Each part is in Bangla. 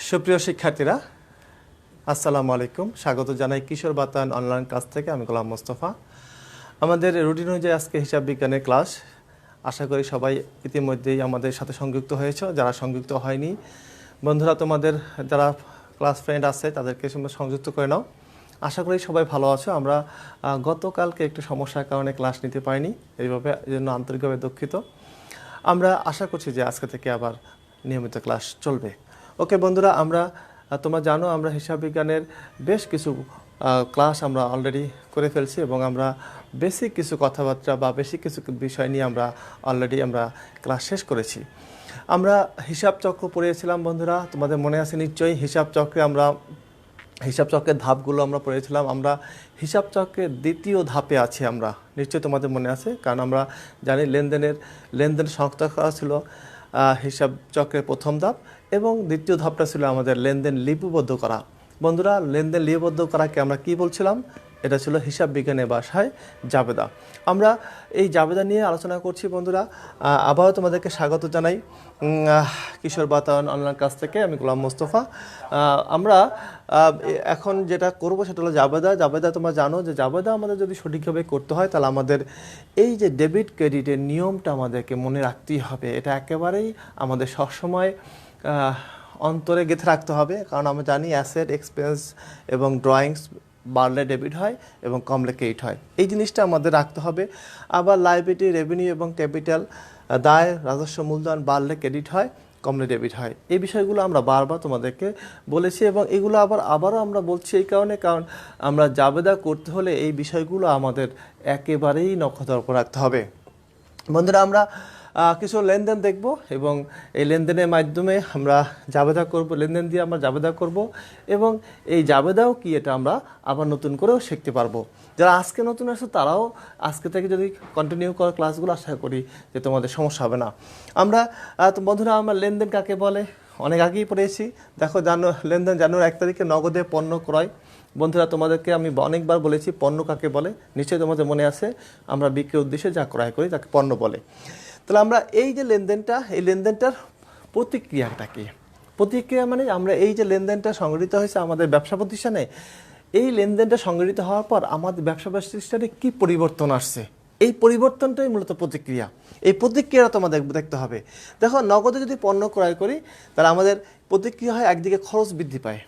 সুপ্রিয় শিক্ষার্থীরা, আসসালামু আলাইকুম। স্বাগত জানাই কিশোর বাতায়ন অনলাইন ক্লাস থেকে। আমি গোলাম মোস্তফা। আমাদের রুটিন অনুযায়ী আজকে হিসাব বিজ্ঞানের ক্লাস। আশা করি সবাই ইতিমধ্যেই আমাদের সাথে সংযুক্ত হয়েছে। যারা সংযুক্ত হয়নি, বন্ধুরা তোমাদের যারা ক্লাস ফ্রেন্ড আছে তাদেরকে সংযুক্ত করে নাও। আশা করি সবাই ভালো আছো। আমরা গতকালকে একটু সমস্যার কারণে ক্লাস নিতে পারিনি, এই জন্য আন্তরিকভাবে দুঃখিত। আমরা আশা করছি যে আজকে থেকে আবার নিয়মিত ক্লাস চলবে। ওকে বন্ধুরা, তোমরা জানো আমরা হিসাব বিজ্ঞানের বেশ কিছু ক্লাস আমরা অলরেডি করে ফেলছি এবং আমরা বেসিক কিছু কথাবার্তা বা বেসিক কিছু বিষয় নিয়ে আমরা অলরেডি ক্লাস শেষ করেছি। আমরা হিসাব চক্র পড়িয়েছিলাম বন্ধুরা, তোমাদের মনে আছে নিশ্চয়ই। হিসাব চক্রের ধাপগুলো আমরা পড়েছিলাম। আমরা হিসাব চক্রের দ্বিতীয় ধাপে আছি আমরা, নিশ্চয়ই তোমাদের মনে আছে, কারণ আমরা জানি লেনদেন শনাক্ত করা ছিল হিসাব চক্রের প্রথম ধাপ, এবং দ্বিতীয় ধাপটা ছিল আমাদের লেনদেন লিপিবদ্ধ করা। বন্ধুরা, লেনদেন লিপিবদ্ধ করাকে আমরা কি বলছিলাম? এটা ছিল হিসাব বিজ্ঞানের ভাষায় জাবেদা। আমরা এই জাবেদা নিয়ে আলোচনা করছি বন্ধুরা। আবারও তোমাদেরকে স্বাগত জানাই কিশোর বাতায়ন অনলাইন ক্লাস থেকে। আমি গোলাম মোস্তফা। আমরা এখন যেটা করব সেটা হলো জাবেদা। তোমরা জানো যে জাবেদা আমাদের যদি সঠিকভাবে করতে হয় তাহলে আমাদের এই যে ডেবিট ক্রেডিটের নিয়মটা আমাদেরকে মনে রাখতেই হবে। এটা একেবারেই আমাদের সবসময় অন্তরে গেঁথে রাখতে হবে, কারণ আমরা জানি অ্যাসেট, এক্সপেন্স এবং ড্রয়িংস বাড়লে ডেবিট হয় এবং কমলে ক্রেডিট হয়। এই জিনিসটা আমাদের রাখতে হবে। আবার লায়াবিলিটি, রেভিনিউ এবং ক্যাপিটাল, দায়, রাজস্ব মূলধন বাড়লে ক্রেডিট হয়, কমলে ডেবিট হয়। এই বিষয়গুলো আমরা বারবার তোমাদেরকে বলেছি এবং এগুলো আবারও আমরা বলছি এই কারণ আমরা জাবেদা করতে হলে এই বিষয়গুলো আমাদের একেবারেই নখদর্প রাখতে হবে। বন্ধুরা, আমরা কিছু লেনদেন দেখব এবং এই লেনদেনের মাধ্যমে আমরা জাবেদা করব, লেনদেন দিয়ে আমরা জাবেদা করব এবং এই জাবেদাও কি এটা আমরা আবার নতুন করেও শিখতে পারবো। যারা আজকে নতুন আসছে তারাও আজকে থেকে যদি কন্টিনিউ করো ক্লাসগুলো, আশা করি যে তোমাদের সমস্যা হবে না। বন্ধুরা, আমরা লেনদেন কাকে বলে অনেক আগেই পড়েছি। দেখো, লেনদেন জানুয়ারি 1 তারিখে নগদে পণ্য ক্রয়। বন্ধুরা, তোমাদেরকে আমি অনেকবার বলেছি পণ্য কাকে বলে, নিশ্চয়ই তোমাদের মনে আছে। আমরা বিক্রির উদ্দেশ্যে যা ক্রয় করি তাকে পণ্য বলে। তাহলে আমরা এই যে এই লেনদেনটার প্রতিক্রিয়াটা কি? প্রতিক্রিয়া মানে আমরা এই যে লেনদেনটা সংগঠিত হয়েছে আমাদের ব্যবসা প্রতিষ্ঠানে, এই লেনদেনটা সংগঠিত হওয়ার পর আমাদের ব্যবসা প্রতিষ্ঠানে কি পরিবর্তন আসছে, এই পরিবর্তনটাই মূলত প্রতিক্রিয়া। এই প্রতিক্রিয়াটা তোমাদের দেখতে হবে। দেখো, নগদে যদি পণ্য ক্রয় করি তাহলে আমাদের প্রতিক্রিয়া হয় একদিকে খরচ বৃদ্ধি পায়।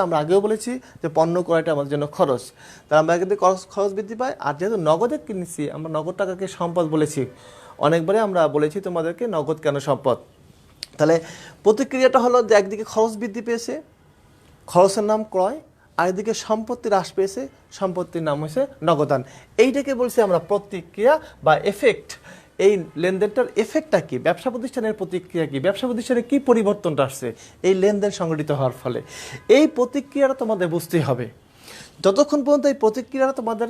আমরা আগেও বলেছি যে পণ্য ক্রয়টা আমাদের জন্য খরচ, তাহলে আমরা একদিকে খরচ বৃদ্ধি পায়। আর যেহেতু নগদে কিনেছি, আমরা নগদ টাকাকে সম্পদ বলেছি অনেকবারে, আমরা বলেছি তোমাদেরকে নগদ কেন সম্পদ। তাহলে প্রতিক্রিয়াটা হলো যে একদিকে খরচ বৃদ্ধি পেয়েছে, খরচের নাম ক্রয়, আর একদিকে সম্পত্তি হ্রাস পেয়েছে, সম্পত্তির নাম হয়েছে নগদান। এইটাকে বলছি আমরা প্রতিক্রিয়া বা এফেক্ট। এই লেনদেনটার এফেক্টটা কি, ব্যবসা প্রতিষ্ঠানের প্রতিক্রিয়া কি, ব্যবসা প্রতিষ্ঠানে কি পরিবর্তনটা আসছে এই লেনদেন সংগঠিত হওয়ার ফলে, এই প্রতিক্রিয়াটা তোমাদের বুঝতেই হবে। যতক্ষণ পর্যন্ত এই প্রতিক্রিয়াটা তোমাদের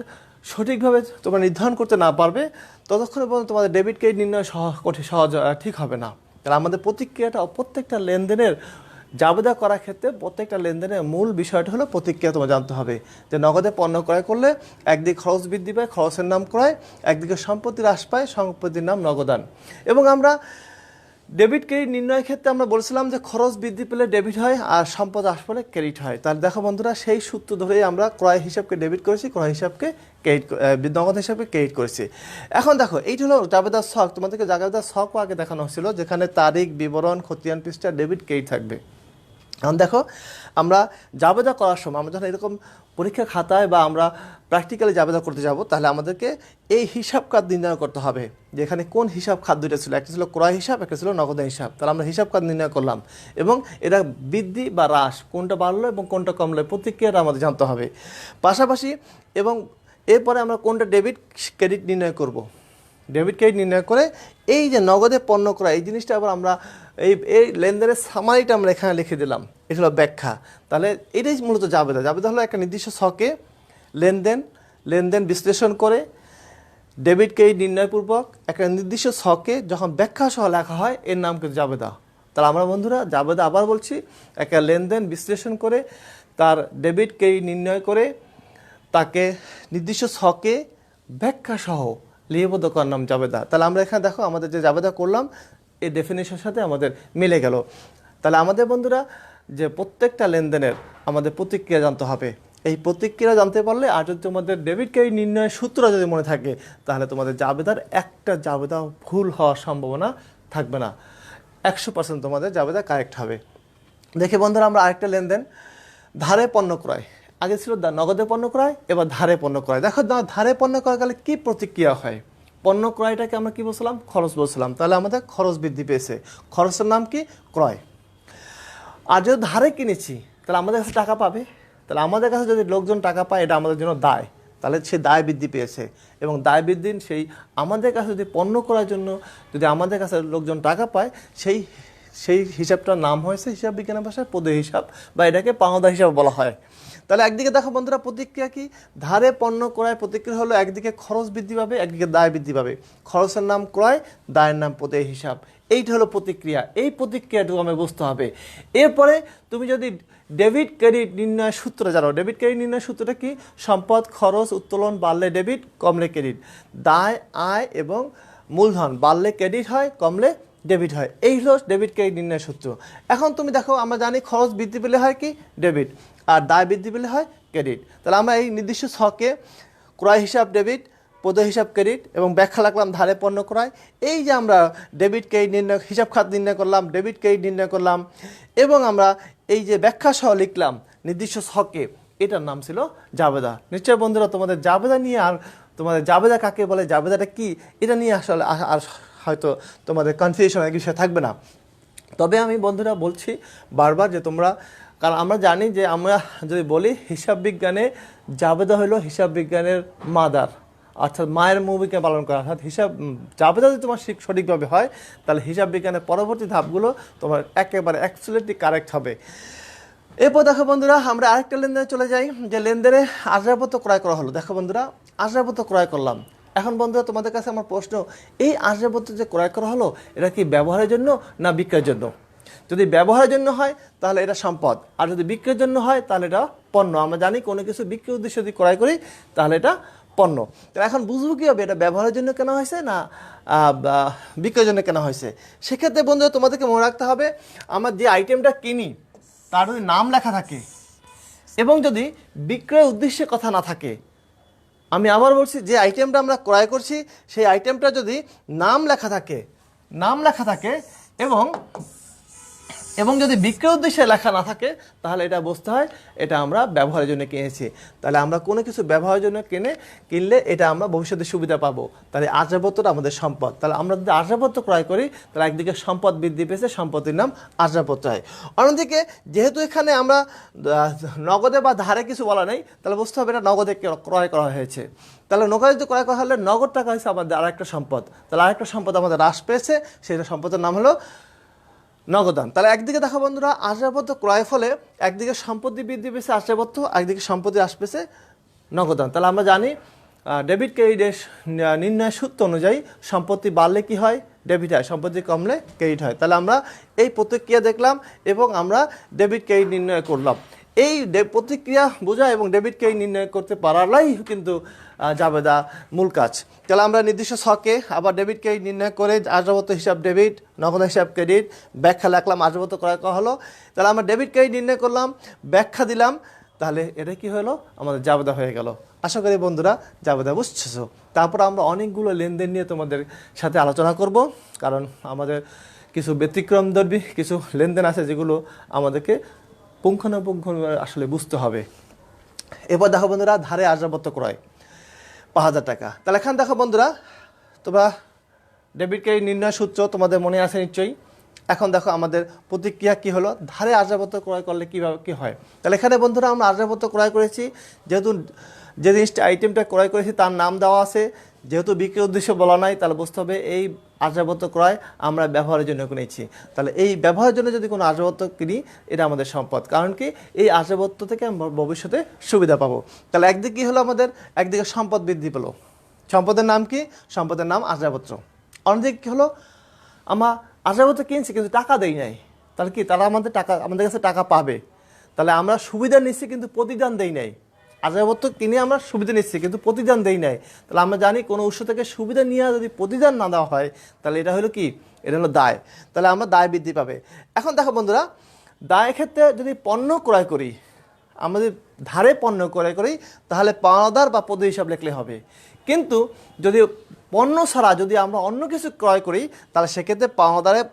সঠিকভাবে তোমরা নির্ধারণ করতে না পারবে, ততক্ষণ পর্যন্ত তোমাদের ডেবিট ক্রেডিট নির্ণয় সহজ ঠিক হবে না। তাহলে আমাদের প্রতিক্রিয়াটা প্রত্যেকটা লেনদেনের জাবেদা করার ক্ষেত্রে প্রত্যেকটা লেনদেনের মূল বিষয়টা হলো প্রতিক্রিয়া। তোমার জানতে হবে যে নগদে পণ্য ক্রয় করলে একদিকে খরচ বৃদ্ধি পায়, খরচের নাম ক্রয়, একদিকে সম্পত্তি হ্রাস পায়, সম্পত্তির নাম নগদান। এবং আমরা ডেবিট ক্রেডিট নির্ণয়ের ক্ষেত্রে আমরা বলছিলাম যে খরচ বৃদ্ধি পেলে ডেবিট হয় আর সম্পদ হ্রাস পেলে ক্রেডিট হয়। তাহলে দেখো বন্ধুরা, সেই সূত্র ধরেই আমরা ক্রয় হিসাবকে ডেবিট করেছি, ক্রয় হিসাবকে নগদ হিসাবকে ক্রেডিট করেছি। এখন দেখো, এইটা হলো জাবেদার ছক। তোমাদেরকে জাবেদার ছকও আগে দেখানো হয়েছিল, যেখানে তারিখ, বিবরণ, খতিয়ান পৃষ্ঠা, ডেবিট ক্রেডিট থাকবে। এখন দেখো, আমরা জাবেদা করার সময় আমরা যখন এরকম পরীক্ষা খাতায় বা আমরা প্র্যাকটিক্যালি জাবেদা করতে যাব, তাহলে আমাদেরকে এই হিসাব খাত নির্ণয় করতে হবে যে এখানে কোন হিসাব খাত দুইটা ছিল, একটা ছিল ক্রয় হিসাব, একটা ছিল নগদ হিসাব। তাহলে আমরা হিসাব খাত নির্ণয় করলাম এবং এটা বৃদ্ধি বা হ্রাস কোনটা বাড়লো এবং কোনটা কমলো, প্রতিক্রিয়াটা আমাদের জানতে হবে পাশাপাশি। এবং এরপরে আমরা কোনটা ডেবিট ক্রেডিট নির্ণয় করব। ডেবিট ক্রেডিট নির্ণয় করে এই যে নগদে পণ্য ক্রয়, এই জিনিসটা আবার আমরা এই লেনদেনের সামারিটা আমরা এখানে লিখে দিলাম। এটা হলো ব্যাখ্যা। তাহলে এটাই মূলত জাবেদা হলো একটা নির্দিষ্ট ছকে লেনদেন বিশ্লেষণ করে ডেবিট ক্রেডিট নির্ণয়পূর্বক একটা নির্দিষ্ট ছকে যখন ব্যাখ্যা সহ লেখা হয়, এর নাম কিন্তু জাবেদা। তাহলে আমরা বন্ধুরা জাবেদা আবার বলছি, একটা লেনদেন বিশ্লেষণ করে তার ডেবিট ক্রেডিট নির্ণয় করে তাকে নির্দিষ্ট ছকে ব্যাখ্যা সহ লিপিবদ্ধ করার নাম জাবেদা। তাহলে আমরা এখানে দেখো আমাদের যে জাবেদা করলাম এই ডেফিনেশনের সাথে আমাদের মিলে গেল। তাহলে আমাদের বন্ধুরা যে প্রত্যেকটা লেনদেনের আমাদের প্রতিক্রিয়া জানতে হবে। এই প্রতিক্রিয়া জানতে পারলে আর যদি তোমাদের ডেবিট ক্রেডিট নির্ণয়ের সূত্র যদি মনে থাকে, তাহলে তোমাদের জাবেদার একটা জাবেদা ভুল হওয়ার সম্ভাবনা থাকবে না। 100% তোমাদের জাবেদা কারেক্ট হবে। দেখে বন্ধুরা আমরা আরেকটা লেনদেন, ধারে পণ্য ক্রয়। আগে ছিল নগদে পণ্য ক্রয়, এবার ধারে পণ্য ক্রয়। দেখো ধারে পণ্য ক্রয় গেলে কী প্রতিক্রিয়া হয়। পণ্য ক্রয়টাকে আমরা কি বলছিলাম? খরচ বলছিলাম। তাহলে আমাদের খরচ বৃদ্ধি পেয়েছে। খরচের নাম কি? ক্রয়। আর যদি ধারে কিনেছি তাহলে আমাদের কাছে টাকা পাবে। তাহলে আমাদের কাছে যদি লোকজন টাকা পায়, এটা আমাদের জন্য দায়। তাহলে সে দায় বৃদ্ধি পেয়েছে, এবং দায় বৃদ্ধি সেই আমাদের কাছে যদি পণ্য করার জন্য যদি আমাদের কাছে লোকজন টাকা পায়, সেই হিসাবটার নাম হয়েছে হিসাব বিজ্ঞানের ভাষায় পদে হিসাব, বা এটাকে পাওনা হিসাব বলা হয়। তাহলে একদিকে দেখো বন্ধুরা প্রতিক্রিয়া কি? ধারে পণ্য ক্রয় প্রতিক্রিয়া হলো একদিকে খরচ বৃদ্ধি পাবে, একদিকে দায় বৃদ্ধি পাবে। খরচের নাম ক্রয়, দায়ের নাম পদে হিসাব। এইটা হলো প্রতিক্রিয়া। এই প্রতিক্রিয়াটুকু আমি বুঝতে হবে। এরপরে তুমি যদি ডেবিট ক্রেডিট নির্ণয় সূত্র জানো, ডেবিট ক্রেডিট নির্ণয় সূত্রটা কি? সম্পদ খরচ উত্তোলন বাড়লে ডেবিট, কমলে ক্রেডিট। দায় আয় এবং মূলধন বাড়লে ক্রেডিট হয়, কমলে ডেবিট হয়। এই হলো ডেবিট ক্রেডিট নির্ণয় সূত্র। এখন তুমি দেখো, আমরা জানি খরচ বৃদ্ধি পেলে হয় কি? ডেবিট। আর দায় বৃদ্ধি পেলে হয় ক্রেডিট। তাহলে আমরা এই নির্দিষ্ট ছকে ক্রয় হিসাব ডেবিট, পদ হিসাব ক্রেডিট এবং ব্যাখ্যা লাগলাম ধারে পণ্য ক্রয়। এই যে আমরা ডেবিট ক্রেডিট নির্ণয়, হিসাব খাত নির্ণয় করলাম, ডেবিট ক্রেডিট নির্ণয় করলাম, এবং আমরা এই যে ব্যাখ্যা সহ লিখলাম নির্দিষ্ট ছকে, এটার নাম ছিল জাবেদা। নিশ্চয় বন্ধুরা তোমাদের জাবেদা নিয়ে, আর তোমাদের জাবেদা কাকে বলে, জাবেদাটা কি, এটা নিয়ে আসলে আর হয়তো তোমাদের কনফিউশন এক বিষয় থাকবে না। তবে আমি বন্ধুরা বলছি বারবার যে তোমরা, কারণ আমরা জানি যে আমরা যদি বলি হিসাব বিজ্ঞানে জাবেদা হলো হিসাব বিজ্ঞানের মাদার, অর্থাৎ মায়ের ভূমিকা পালন করা। অর্থাৎ জাবেদা যদি তোমার সঠিকভাবে হয়, তাহলে হিসাব বিজ্ঞানের পরবর্তী ধাপগুলো তোমার একেবারে অ্যাবসলিউটলি কারেক্ট হবে। এরপর দেখো বন্ধুরা আমরা আরেকটা লেনদেনে চলে যাই, যে লেনদেনে আসবাবপত্র ক্রয় করা হলো। দেখো বন্ধুরা, আসবাবপত্র ক্রয় করলাম। এখন বন্ধুরা তোমাদের কাছে আমার প্রশ্ন, এই আসবাবপত্র যে ক্রয় করা হলো, এটা কি ব্যবহারের জন্য না বিক্রয়ের জন্য? যদি ব্যবহারের জন্য হয় তাহলে এটা সম্পদ, আর যদি বিক্রয়ের জন্য হয় তাহলে এটা পণ্য। আমরা জানি কোনো কিছু বিক্রয় উদ্দেশ্যে যদি ক্রয় করি তাহলে এটা পণ্য। তো এখন বুঝবো কীভাবে এটা ব্যবহারের জন্য কেনা হয়েছে না বিক্রয়ের জন্য কেনা হয়েছে? সেক্ষেত্রে বন্ধুরা তোমাদেরকে মনে রাখতে হবে, আমার যে আইটেমটা কিনি তার যদি নাম লেখা থাকে এবং যদি বিক্রয় উদ্দেশ্যে কথা না থাকে, আমি আবার বলছি, যে আইটেমটা আমরা ক্রয় করছি সেই আইটেমটা যদি নাম লেখা থাকে এবং যদি বিক্রয় উদ্দেশ্যে লেখা না থাকে, তাহলে এটা বুঝতে হয় এটা আমরা ব্যবহারের জন্য কিনেছি। তাহলে আমরা কোনো কিছু ব্যবহারের জন্য কিনলে এটা আমরা ভবিষ্যতে সুবিধা পাবো। তাহলে আসবাবপত্রটা আমাদের সম্পদ। তাহলে আমরা যদি আসবাবপত্র ক্রয় করি, তাহলে একদিকে সম্পদ বৃদ্ধি পেয়েছে, সম্পত্তির নাম আসবাবপত্র হয়। অন্যদিকে যেহেতু এখানে আমরা নগদে বা ধারে কিছু বলা নেই, তাহলে বুঝতে হবে এটা নগদে ক্রয় করা হয়েছে। তাহলে নগদ যদি ক্রয় করা হলে নগদ টাকা হয়েছে আমাদের আরেকটা সম্পদ। তাহলে আরেকটা সম্পদ আমাদের হ্রাস পেয়েছে, সেটা সম্পদের নাম হলো নগদান। তাহলে একদিকে দেখো বন্ধুরা, আসবাবপত্র ক্রয়ের ফলে একদিকে সম্পত্তি বৃদ্ধি পেয়েছে আসবাবপত্র, একদিকে সম্পত্তি হ্রাস পেয়েছে নগদান। তাহলে আমরা জানি ডেবিট ক্রেডিটের নির্ণয় সূত্র অনুযায়ী সম্পত্তি বাড়লে কি হয়? ডেবিট হয়, সম্পত্তি কমলে ক্রেডিট হয়। তাহলে আমরা এই প্রতিক্রিয়া দেখলাম এবং আমরা ডেবিট ক্রেডিট নির্ণয় করলাম। এই প্রতিক্রিয়া বোঝা এবং ডেবিট ক্রেডিট নির্ণয় করতে পারালাই কিন্তু জাবেদা মূল কাজ। তাহলে আমরা নির্দিষ্ট ছকে আবার ডেবিট ক্রেডিট নির্ণয় করে আসবাবপত্র হিসাব ডেবিট, নগদ হিসাব ক্রেডিট, ব্যাখ্যা লিখলাম, আসবাবপত্র ক্রয় করা হলো। তাহলে আমরা ডেবিট ক্রেডিট নির্ণয় করলাম, ব্যাখ্যা দিলাম, তাহলে এটা কি হলো? আমাদের জাবেদা হয়ে গেল। আশা করি বন্ধুরা জাবেদা বুঝছো। তারপর আমরা অনেকগুলো লেনদেন নিয়ে তোমাদের সাথে আলোচনা করব, কারণ আমাদের কিছু ব্যতিক্রমধর্মী কিছু লেনদেন আছে যেগুলো আমাদেরকে পুঙ্খানুপুঙ্খ আসলে বুঝতে হবে। এরপর দেখো বন্ধুরা, ধারে আসবাবপত্র ক্রয় ৫,০০০ টাকা। তাহলে এখানে দেখো বন্ধুরা, তোমরা ডেবিট ক্রেডিট নির্ণয় সূত্র তোমাদের মনে আছে নিশ্চয়ই। এখন দেখো আমাদের প্রতিক্রিয়া কি হলো, ধারে আসবাবপত্র ক্রয় করলে কীভাবে কী হয়। তাহলে এখানে বন্ধুরা আমরা আসবাবপত্র ক্রয় করেছি, যেহেতু যে জিনিসটা আইটেমটা ক্রয় করেছি তার নাম দেওয়া আছে, যেহেতু বিক্রির উদ্দেশ্য বলা নাই, তাহলে বুঝতে হবে এই আসবাবপত্র ক্রয় আমরা ব্যবহারের জন্য কিনেছি। তাহলে এই ব্যবহারের জন্য যদি কোনো আসবাবপত্র কিনি, এটা আমাদের সম্পদ। কারণ কি, এই আসবাবপত্র থেকে আমরা ভবিষ্যতে সুবিধা পাবো। তাহলে একদিকে কী হলো আমাদের, একদিকে সম্পদ বৃদ্ধি পেলো। সম্পদের নাম কি? সম্পদের নাম আসবাবপত্র। অন্যদিকে কী হলো, আমরা আসবাবপত্র কিনছি কিন্তু টাকা দেই নাই, তাহলে কি তারা আমাদের কাছে টাকা পাবে। তাহলে আমরা সুবিধা নিচ্ছি কিন্তু প্রতিদান দেই নাই। আসবাবপত্র কিনে আমরা সুবিধা নিচ্ছি কিন্তু প্রতিদান দেই নাই। তাহলে আমরা জানি কোনো উৎস থেকে সুবিধা নিয়ে যদি প্রতিদান না দেওয়া হয়, তাহলে এটা হলো কি এটা হলো দায়, তাহলে আমরা দায় বৃদ্ধি পাবে। এখন দেখো বন্ধুরা, দায়ের ক্ষেত্রে যদি পণ্য ক্রয় করি, আমরা যদি ধারে পণ্য ক্রয় করি তাহলে পাওনাদার বা পদ হিসাব লিখলে হবে। কিন্তু যদি পণ্য ছাড়া যদি আমরা অন্য কিছু ক্রয় করি তাহলে সেক্ষেত্রে পাওনাদারের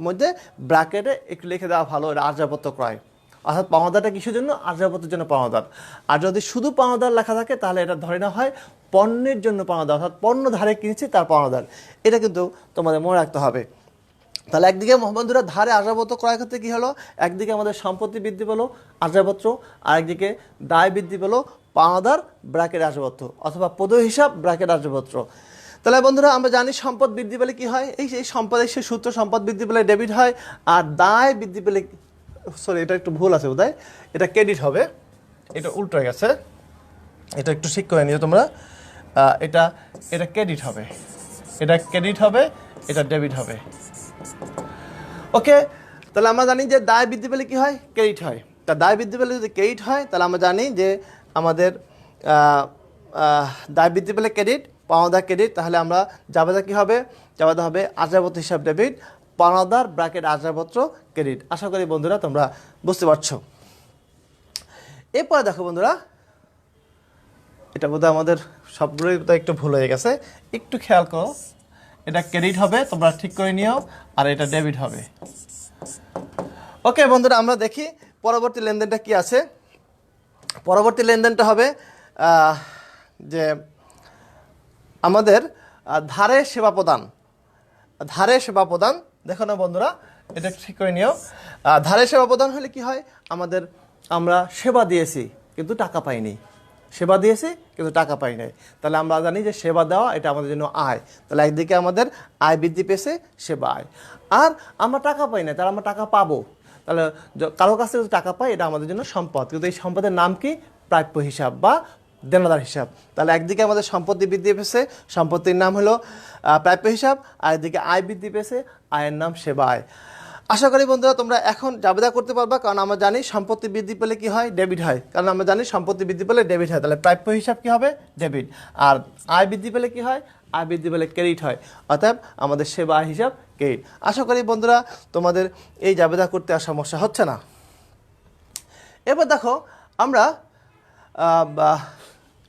মধ্যে ব্র্যাকেটে একটু লিখে দেওয়া ভালো, এটা আর্যাবত্ত ক্রয়। অর্থাৎ পাওনাদারটা কিসের জন্য? আর্যাবত্তের জন্য পাওনাদার। আর যদি শুধু পাওনাদার লেখা থাকে তাহলে এটা ধরে নেওয়া হয় পণ্যের জন্য পাওনাদার, অর্থাৎ পণ্য ধারে কিনেছি তার পাওনাদার। এটা কিন্তু তোমাদের মনে রাখতে হবে। তাহলে একদিকে বন্ধুরা ধারে আর্যাবত্ত ক্রয় ক্ষেত্রে কী হলো, একদিকে আমাদের সম্পত্তি বৃদ্ধি পেলো আর্যাবত্ত, আরেকদিকে দায় বৃদ্ধি পেলো পাওনাদার ব্র্যাকেট আর্যাবত্ত, অথবা পদ হিসাব ব্র্যাকেট আর্যাবত্ত। তাহলে বন্ধুরা আমরা জানি সম্পদ বৃদ্ধি পেলে কি হয়, এই সম্পদের সে সূত্র, সম্পদ বৃদ্ধি পেলে ডেবিট হয়, আর দায় বৃদ্ধি পেলে, সরি এটা একটু ভুল আছে বোধহয়, এটা ক্রেডিট হবে, এটা উল্টো হয়ে গেছে, এটা একটু ঠিক করে নিও তোমরা। এটা এটা ক্রেডিট হবে, এটা ক্রেডিট হবে, এটা ডেবিট হবে। ওকে, তাহলে আমরা জানি যে দায় বৃদ্ধি পেলে কি হয়, ক্রেডিট হয়। তা দায় বৃদ্ধি পেলে যদি ক্রেডিট হয় তাহলে আমরা জানি যে আমাদের দায় বৃদ্ধি পেলে ক্রেডিট, পাওনাদার ক্রেডিট, তাহলে আমরা জাবেদা কী হবে, জাবেদা হবে আর্যাবত্ত হিসাব ডেবিট, পাওনাদার ব্র্যাকেট আর্যাবত্ত ক্রেডিট। আশা করি বন্ধুরা তোমরা বুঝতে পারছো। এরপরে দেখো বন্ধুরা, এটা বোধহয় আমাদের সবগুলোই একটু ভুল হয়ে গেছে, একটু খেয়াল করো। এটা ক্রেডিট হবে, তোমরা ঠিক করে নিও, আর এটা ডেবিট হবে। ওকে বন্ধুরা, আমরা দেখি পরবর্তী লেনদেনটা কি আছে। পরবর্তী লেনদেনটা হবে যে আমাদের ধারে সেবা প্রদান। ধারে সেবা প্রদান, দেখো না বন্ধুরা, এটা ঠিক করে নিও। ধারে সেবা প্রদান হলে কি হয়, আমরা সেবা দিয়েছি কিন্তু টাকা পাইনি, সেবা দিয়েছি কিন্তু টাকা পাই নাই, তাহলে আমরা জানি যে সেবা দেওয়া এটা আমাদের জন্য আয়। তাহলে একদিকে আমাদের আয় বৃদ্ধি পেয়েছে, সেবা আয়। আর আমরা টাকা পাই না, তাহলে আমরা টাকা পাবো, তাহলে কারো কাছে যদি টাকা পাই এটা আমাদের জন্য সম্পদ, কিন্তু এই সম্পদের নাম কি, প্রাপ্য হিসাব বা দেনাদার হিসাব। তাহলে একদিকে আমাদের সম্পত্তি বৃদ্ধি পেয়েছে, সম্পত্তির নাম হলো প্রাপ্য হিসাব, আর একদিকে আয় বৃদ্ধি পেয়েছে, আয়ের নাম সেবা আয়। আশা করি বন্ধুরা তোমরা এখন জাবেদা করতে পারবা, কারণ আমরা জানি সম্পত্তি বৃদ্ধি পেলে কি হয়, ডেবিট হয়, কারণ আমরা জানি সম্পত্তি বৃদ্ধি পেলে ডেবিট হয়। তাহলে প্রাপ্য হিসাব কি হবে, ডেবিট। আর আয় বৃদ্ধি পেলে কি হয়, আয় বৃদ্ধি পেলে ক্রেডিট হয়, অর্থাৎ আমাদের সেবা আয় হিসাব ক্রেডিট। আশা করি বন্ধুরা তোমাদের এই জাবেদা করতে আর সমস্যা হচ্ছে না। এবার দেখো আমরা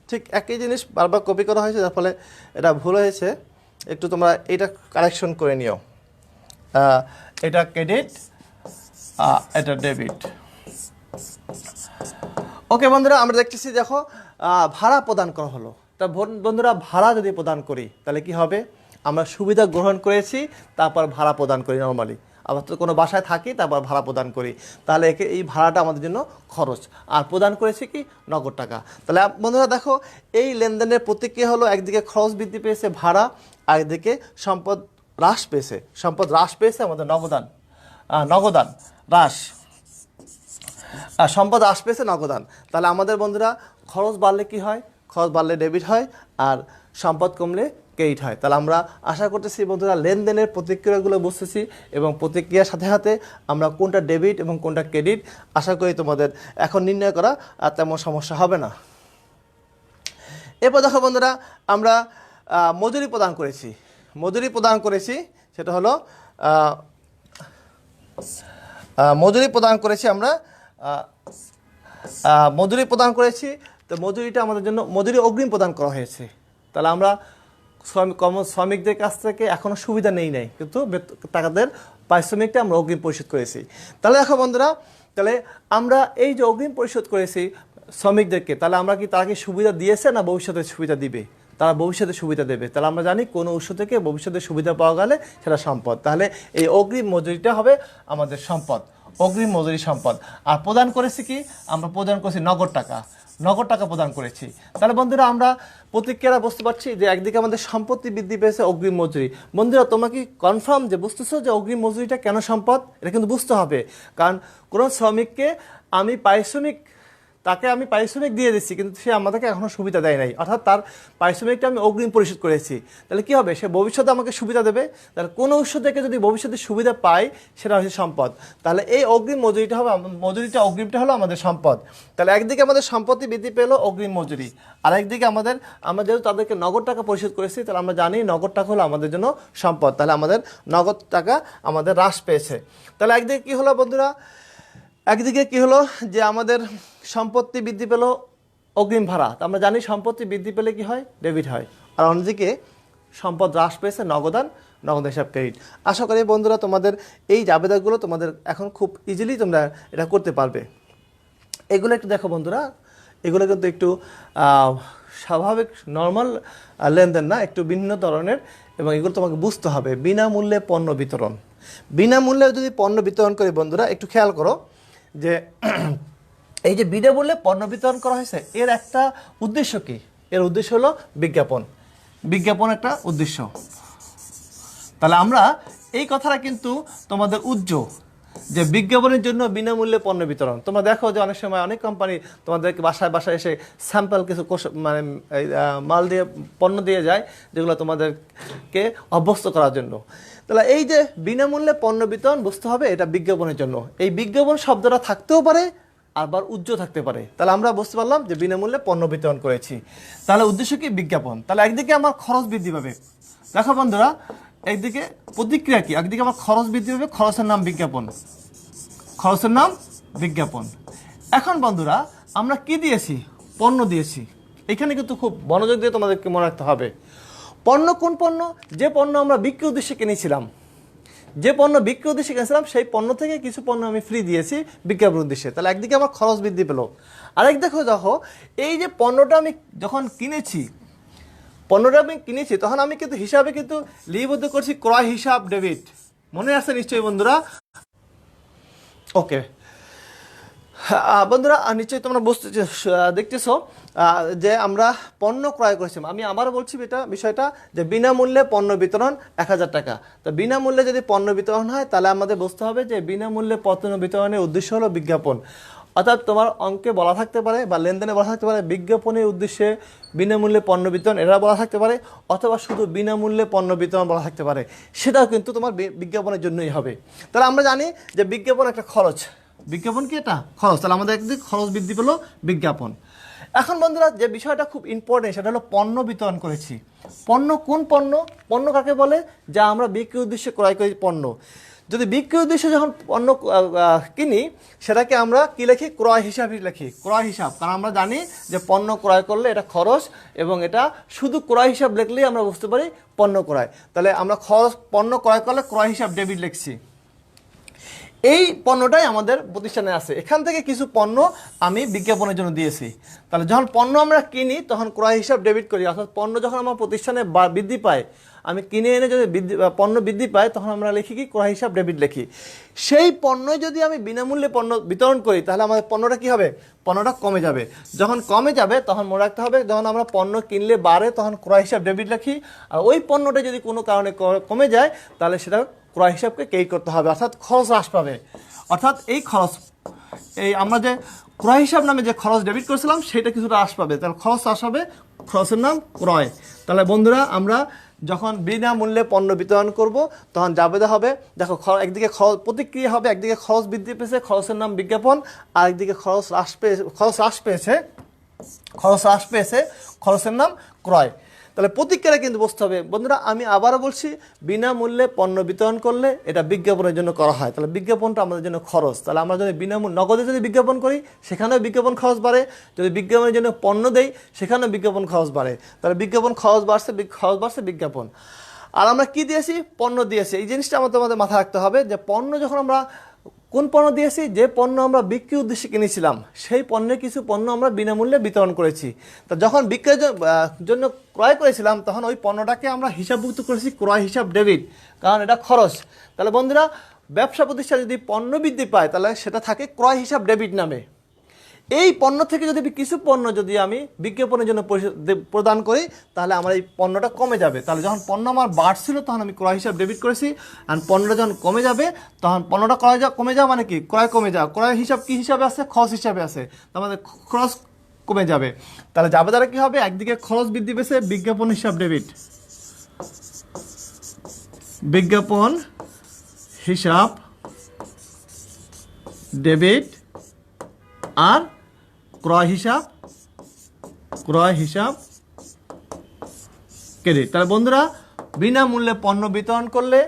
ঠিক একই জিনিস বারবার কপি করা হয়েছে, যার ফলে এটা ভুল হয়েছে, একটু তোমরা এটা কারেকশন করে নিও। এটা ক্রেডিট, এটা ডেবিট। ওকে বন্ধুরা, আমরা দেখতেছি দেখো ভাড়া প্রদান করা হলো। তা বন্ধুরা ভাড়া যদি প্রদান করি তাহলে কি হবে, আমরা সুবিধা গ্রহণ করেছি তারপর ভাড়া প্রদান করি নর্মালি, আবার তো কোনো বাসায় থাকি তারপর ভাড়া প্রদান করি, তাহলে এই ভাড়াটা আমাদের জন্য খরচ, আর প্রদান করেছি কি, নগদ টাকা। তাহলে বন্ধুরা দেখো এই লেনদেনের প্রতিক্রিয়া হলো, একদিকে খরচ বৃদ্ধি পেয়েছে ভাড়া, একদিকে সম্পদ হ্রাস পেয়েছে, সম্পদ হ্রাস পেয়েছে আমাদের নগদান হ্রাস, সম্পদ হ্রাস পেয়েছে নগদান। তাহলে আমাদের বন্ধুরা খরচ বাড়লে কি হয়, খরচ বাড়লে ডেবিট হয়, আর সম্পদ কমলে ক্রেডিট হয়। তাহলে আমরা আশা করতেছি বন্ধুরা লেনদেনের প্রতিক্রিয়াগুলো বুঝতেছি, এবং প্রতিক্রিয়ার সাথে সাথে আমরা কোনটা ডেবিট এবং কোনটা ক্রেডিট আশা করি তোমাদের এখন নির্ণয় করা আর তেমন সমস্যা হবে না। এরপর দেখো বন্ধুরা, আমরা মজুরি প্রদান করেছি, সেটা হলো মজুরি প্রদান করেছি আমরা, মজুরি প্রদান করেছি। তো মজুরিটা আমাদের জন্য মজুরি অগ্রিম প্রদান করা হয়েছে। তাহলে আমরা শ্রমিকদের কাছ থেকে এখনও সুবিধা নেই নাই, কিন্তু টাকাদের পারিশ্রমিকটা আমরা অগ্রিম পরিশোধ করেছি। তাহলে দেখো বন্ধুরা, তাহলে আমরা এই যে অগ্রিম পরিশোধ করেছি শ্রমিকদেরকে, তাহলে আমরা কি তারা কি সুবিধা দিয়েছে না ভবিষ্যতে সুবিধা দিবে, তারা ভবিষ্যতে সুবিধা দেবে। তাহলে আমরা জানি কোনো উৎস থেকে ভবিষ্যতে সুবিধা পাওয়া গেলে সেটা সম্পদ, তাহলে এই অগ্রিম মজুরিটা হবে আমাদের সম্পদ, অগ্রিম মজুরি সম্পদ। আর প্রদান করেছি কি, আমরা প্রদান করেছি নগদ টাকা প্রদান করেছি। তাহলে বন্ধুরা আমরা প্রতিক্রিয়া বুঝতে পারছি যে একদিকে আমাদের সম্পত্তি বৃদ্ধি পেয়েছে, অগ্রিম মজুরি। বন্ধুরা তোমরা কি কনফার্ম যে বুঝতেছো যে অগ্রিম মজুরিটা কেন সম্পদ, এটা কিন্তু বুঝতে হবে, কারণ কোনো শ্রমিককে আমি পারিশ্রমিক তাকে আমি পারিশ্রমিক দিয়ে দিচ্ছি, কিন্তু সে আমাদেরকে এখনো সুবিধা দেয় নাই, অর্থাৎ তার পারিশ্রমিকটা আমি অগ্রিম পরিশোধ করেছি। তাহলে কি হবে, সে ভবিষ্যতে আমাকে সুবিধা দেবে। তাহলে কোনো উৎস থেকে যদি ভবিষ্যতে সুবিধা পাই সেটা হচ্ছে সম্পদ। তাহলে এই অগ্রিম মজুরিটা হবে, অগ্রিমটা হলো আমাদের সম্পদ। তাহলে একদিকে আমাদের সম্পত্তি বৃদ্ধি পেলো অগ্রিম মজুরি, আর একদিকে আমরা যেহেতু তাদেরকে নগদ টাকা পরিশোধ করেছি, তাহলে আমরা জানি নগদ টাকা হলো আমাদের জন্য সম্পদ। তাহলে আমাদের নগদ টাকা আমাদের হ্রাস পেয়েছে। তাহলে একদিকে কি হলো বন্ধুরা, একদিকে কি হলো যে আমাদের সম্পত্তি বৃদ্ধি পেল অগ্রিম ভাড়া, তো আমরা জানি সম্পত্তি বৃদ্ধি পেলে কি হয়, ডেবিট হয়। আর অন্যদিকে সম্পদ হ্রাস পেয়েছে নগদ হিসাব ক্রেডিট। আশা করি বন্ধুরা তোমাদের এই জাবেদাগুলো তোমাদের এখন খুব ইজিলি তোমরা এটা করতে পারবে। এগুলো একটু দেখো বন্ধুরা, এগুলো কিন্তু একটু স্বাভাবিক নর্মাল লেনদেন না, একটু ভিন্ন ধরনের, এবং এগুলো তোমাকে বুঝতে হবে। বিনামূল্যে পণ্য বিতরণ, বিনামূল্যে যদি পণ্য বিতরণ করি বন্ধুরা, একটু খেয়াল করো যে এই যে বিনামূল্যে পণ্য বিতরণ করা হয়েছে, এর একটা উদ্দেশ্য কি? এর উদ্দেশ্য হলো বিজ্ঞাপন একটা উদ্দেশ্য। তাহলে আমরা এই কথাটা কিন্তু তোমাদের যে বিজ্ঞাপনের জন্য বিনামূল্যে পণ্য বিতরণ। তোমরা দেখো যে অনেক সময় অনেক কোম্পানি তোমাদেরকে বাসায় এসে স্যাম্পল কিছু মানে মাল দিয়ে পণ্য দিয়ে যায়, যেগুলো তোমাদেরকে অভ্যস্ত করার জন্য। তাহলে এই যে বিনামূল্যে পণ্য বিতরণ, বুঝতে হবে এটা বিজ্ঞাপনের জন্য। এই বিজ্ঞাপন শব্দটা থাকতেও পারে, আবার থাকতে পারে। তাহলে আমরা বুঝতে পারলাম যে বিনামূল্যে পণ্য বিতরণ করেছি, তাহলে উদ্দেশ্য কি, বিজ্ঞাপন। তাহলে একদিকে আমার খরচ বৃদ্ধি পাবে, দেখো বন্ধুরা, একদিকে প্রতিক্রিয়া কি, একদিকে আমার খরচ বৃদ্ধি পাবে, খরচের নাম বিজ্ঞাপন। এখন বন্ধুরা আমরা কি দিয়েছি, পণ্য দিয়েছি। এখানে কিন্তু খুব মনোযোগ দিয়ে তোমাদেরকে মনে রাখতে হবে, পণ্য কোন পণ্য, যে পণ্য আমরা বিক্রি উদ্দেশ্যে কিনেছিলাম, সেই পণ্য থেকে কিছু পণ্য আমি ফ্রি দিয়েছি বিজ্ঞাপন উদ্দেশ্যে। তাহলে একদিকে আমার খরচ বৃদ্ধি পেল, আরেক দেখো এই যে পণ্যটা আমি যখন কিনেছি, তখন আমি কিন্তু হিসাবে কিন্তু লিপিবদ্ধ করছি ক্রয় হিসাব ডেবিট। মনে আছে নিশ্চয়ই বন্ধুরা? ওকে বন্ধুরা, নিশ্চয়ই তোমরা দেখতেছো যে আমরা পণ্য ক্রয় করেছিলাম। আমি আবারও বলছি বিষয়টা যে বিনামূল্যে পণ্য বিতরণ 1000 টাকা। তো বিনামূল্যে যদি পণ্য বিতরণ হয়, তাহলে আমাদের বুঝতে হবে যে বিনামূল্যে পণ্য বিতরণের উদ্দেশ্য হলো বিজ্ঞাপন। অর্থাৎ তোমার অঙ্কে বলা থাকতে পারে বা লেনদেনে বলা থাকতে পারে বিজ্ঞাপনের উদ্দেশ্যে বিনামূল্যে পণ্য বিতরণ, এটা বলা থাকতে পারে, অথবা শুধু বিনামূল্যে পণ্য বিতরণ বলা থাকতে পারে, সেটাও কিন্তু তোমার বিজ্ঞাপনের জন্যই হবে। তাহলে আমরা জানি যে বিজ্ঞাপন একটা খরচ, বিজ্ঞাপন কি এটা খরচ, তাহলে আমাদের একদিকে খরচ বৃদ্ধি পেল বিজ্ঞাপন। এখন বন্ধুরা যে বিষয়টা খুব ইম্পর্টেন্ট, সেটা হলো পণ্য বিতরণ করেছি। পণ্য কোন পণ্য কাকে বলে, যা আমরা বিক্রি উদ্দেশ্যে ক্রয় করি পণ্য। যদি বিক্রি উদ্দেশ্যে যখন পণ্য কিনি, সেটাকে আমরা কি লিখি, ক্রয় হিসাবই লিখি, ক্রয় হিসাব। কারণ আমরা জানি যে পণ্য ক্রয় করলে এটা খরচ, এবং এটা শুধু ক্রয় হিসাব লিখলেই আমরা বুঝতে পারি পণ্য ক্রয়। তাহলে আমরা পণ্য ক্রয় করলে ক্রয় হিসাব ডেবিট লিখছি। এই পণ্যটাই আমাদের প্রতিষ্ঠানে আছে, এখান থেকে কিছু পণ্য আমি বিজ্ঞাপনের জন্য দিয়েছি। তাহলে যখন পণ্য আমরা কিনি, তখন ক্রয় হিসাব ডেবিট করি, অর্থাৎ পণ্য যখন আমার প্রতিষ্ঠানে বৃদ্ধি পায়, আমি কিনে এনে যদি পণ্য বৃদ্ধি পায়, তখন আমরা লিখি কি, ক্রয় হিসাব ডেবিট লিখি। সেই পণ্যই যদি আমি বিনামূল্যে পণ্য বিতরণ করি, তাহলে আমাদের পণ্যটা কি হবে, পণ্যটা কমে যাবে। যখন কমে যাবে, তখন মনে রাখতে হবে, যখন আমরা পণ্য কিনলে বাড়ে, তখন ক্রয় হিসাব ডেবিট লিখি। আর ওই পণ্যটা যদি কোনো কারণে কমে যায়, তাহলে সেটা ক্রয় হিসাবকে ক্রেডিট করতে হবে, অর্থাৎ খরচ হ্রাস পাবে। অর্থাৎ এই আমরা যে ক্রয় হিসাব নামে যে খরচ ডেবিট করেছিলাম, সেটা কিছুটা হ্রাস পাবে। তাহলে খরচ হ্রাস হবে, খরচের নাম ক্রয়। তাহলে বন্ধুরা আমরা যখন বিনামূল্যে পণ্য বিতরণ করব, তখন জাবেদা হবে, দেখো একদিকে প্রতিক্রিয়া হবে, একদিকে খরচ বৃদ্ধি পেয়েছে, খরচের নাম বিজ্ঞাপন, আর একদিকে খরচ হ্রাস পেয়েছে, খরচের নাম ক্রয়। তাহলে প্রতিক্রিয়া কিন্তু বুঝতে হবে বন্ধুরা। আমি আবারও বলছি, বিনামূল্যে পণ্য বিতরণ করলে এটা বিজ্ঞাপনের জন্য করা হয়, তাহলে বিজ্ঞাপনটা আমাদের জন্য খরচ। তাহলে আমরা যদি নগদে যদি বিজ্ঞাপন করি, সেখানেও বিজ্ঞাপন খরচ বাড়ে, যদি বিজ্ঞাপনের জন্য পণ্য দেই, সেখানেও বিজ্ঞাপন খরচ বাড়ে। তাহলে বিজ্ঞাপন খরচ বাড়ছে বিজ্ঞাপন। আর আমরা কি দিয়েছি, পণ্য দিয়েছি। এই জিনিসটা আমাদের মাথায় রাখতে হবে যে পণ্য যখন আমরা কোন পণ্য দিয়েছি, যে পণ্য আমরা বিক্রি উদ্দেশ্যে কিনেছিলাম, সেই পণ্যের কিছু পণ্য আমরা বিনামূল্যে বিতরণ করেছি। তা যখন বিক্রয়ের জন্য ক্রয় করেছিলাম, তখন ওই পণ্যটাকে আমরা হিসাবভুক্ত করেছি ক্রয় হিসাব ডেবিট, কারণ এটা খরচ। তাহলে বন্ধুরা, ব্যবসা প্রতিষ্ঠানে যদি পণ্য বৃদ্ধি পায়, তাহলে সেটা থাকে ক্রয় হিসাব ডেবিট নামে। এই পণ্য থেকে যদি কিছু পণ্য যদি আমি বিজ্ঞাপনের জন্য প্রদান করি তাহলে আমার এই পণ্যটা কমে যাবে। তাহলে যখন পণ্য আমার বাড়ছিল তখন আমি ক্রয় হিসাব ডেবিট করেছি, আর পণ্যটা যখন কমে যাবে তখন পণ্যটা কমে যাওয়া মানে কি, ক্রয় কমে যাওয়া। ক্রয় হিসাব কি হিসাবে আছে, খরচ হিসাবে আছে, তার মানে খরচ কমে যাবে। তাহলে যাবে দ্বারা কি হবে, একদিকে খরচ বৃদ্ধি পেয়েছে, বিজ্ঞাপন হিসাব ডেবিট, বিজ্ঞাপন হিসাব ডেবিট, আর ক্রয় হিসাব ক্রেডিট। তাহলে বন্ধুরা বিনামূল্যে পণ্য বিতরণ করলে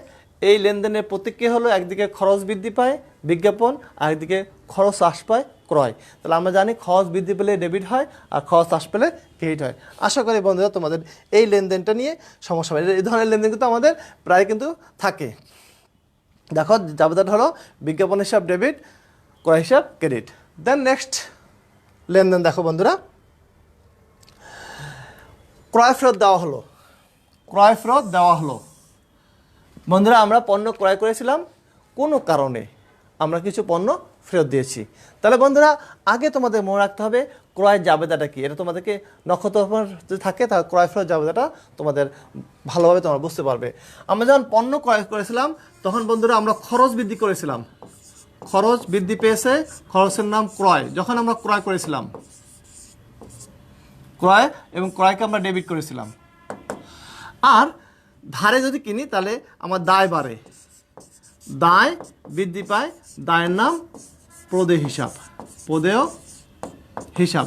এই লেনদেনের প্রতিক্রিয়া হলো একদিকে খরচ বৃদ্ধি পায় বিজ্ঞাপন, আর একদিকে খরচ হ্রাস পায় ক্রয়। তাহলে আমরা জানি খরচ বৃদ্ধি পেলে ডেবিট হয় আর খরচ হ্রাস পেলে ক্রেডিট হয়। আশা করি বন্ধুরা তোমাদের এই লেনদেনটা নিয়ে সমস্যা হয়। এই ধরনের লেনদেন কিন্তু আমাদের প্রায় কিন্তু থাকে। দেখো জাবেদাটা হলো বিজ্ঞাপন হিসাব ডেবিট, ক্রয় হিসাব ক্রেডিট। দেন নেক্সট লেনদেন দেখো বন্ধুরা, ক্রয় ফেরত দেওয়া হলো। বন্ধুরা আমরা পণ্য ক্রয় করেছিলাম, কোনো কারণে আমরা কিছু পণ্য ফেরত দিয়েছি। তাহলে বন্ধুরা আগে তোমাদের মনে রাখতে হবে ক্রয় জাবেদাটা কি। এটা তোমাদেরকে নক্ষত্র যদি থাকে তাহলে ক্রয় ফেরত জাবেদাটা তোমাদের ভালোভাবে তোমরা বুঝতে পারবে। আমরা যখন পণ্য ক্রয় করেছিলাম তখন বন্ধুরা আমরা খরচ বৃদ্ধি করেছিলাম, খরচ বৃদ্ধি পেয়েছে, খরচের নাম ক্রয়। যখন আমরা ক্রয় করেছিলাম, ক্রয় এবং ক্রয়কে আমরা ডেবিট করেছিলাম। আর ধারে যদি কিনি তাহলে আমার দায় বাড়ে, দায় বৃদ্ধি পায়, দায়ের নাম প্রদেয় হিসাব।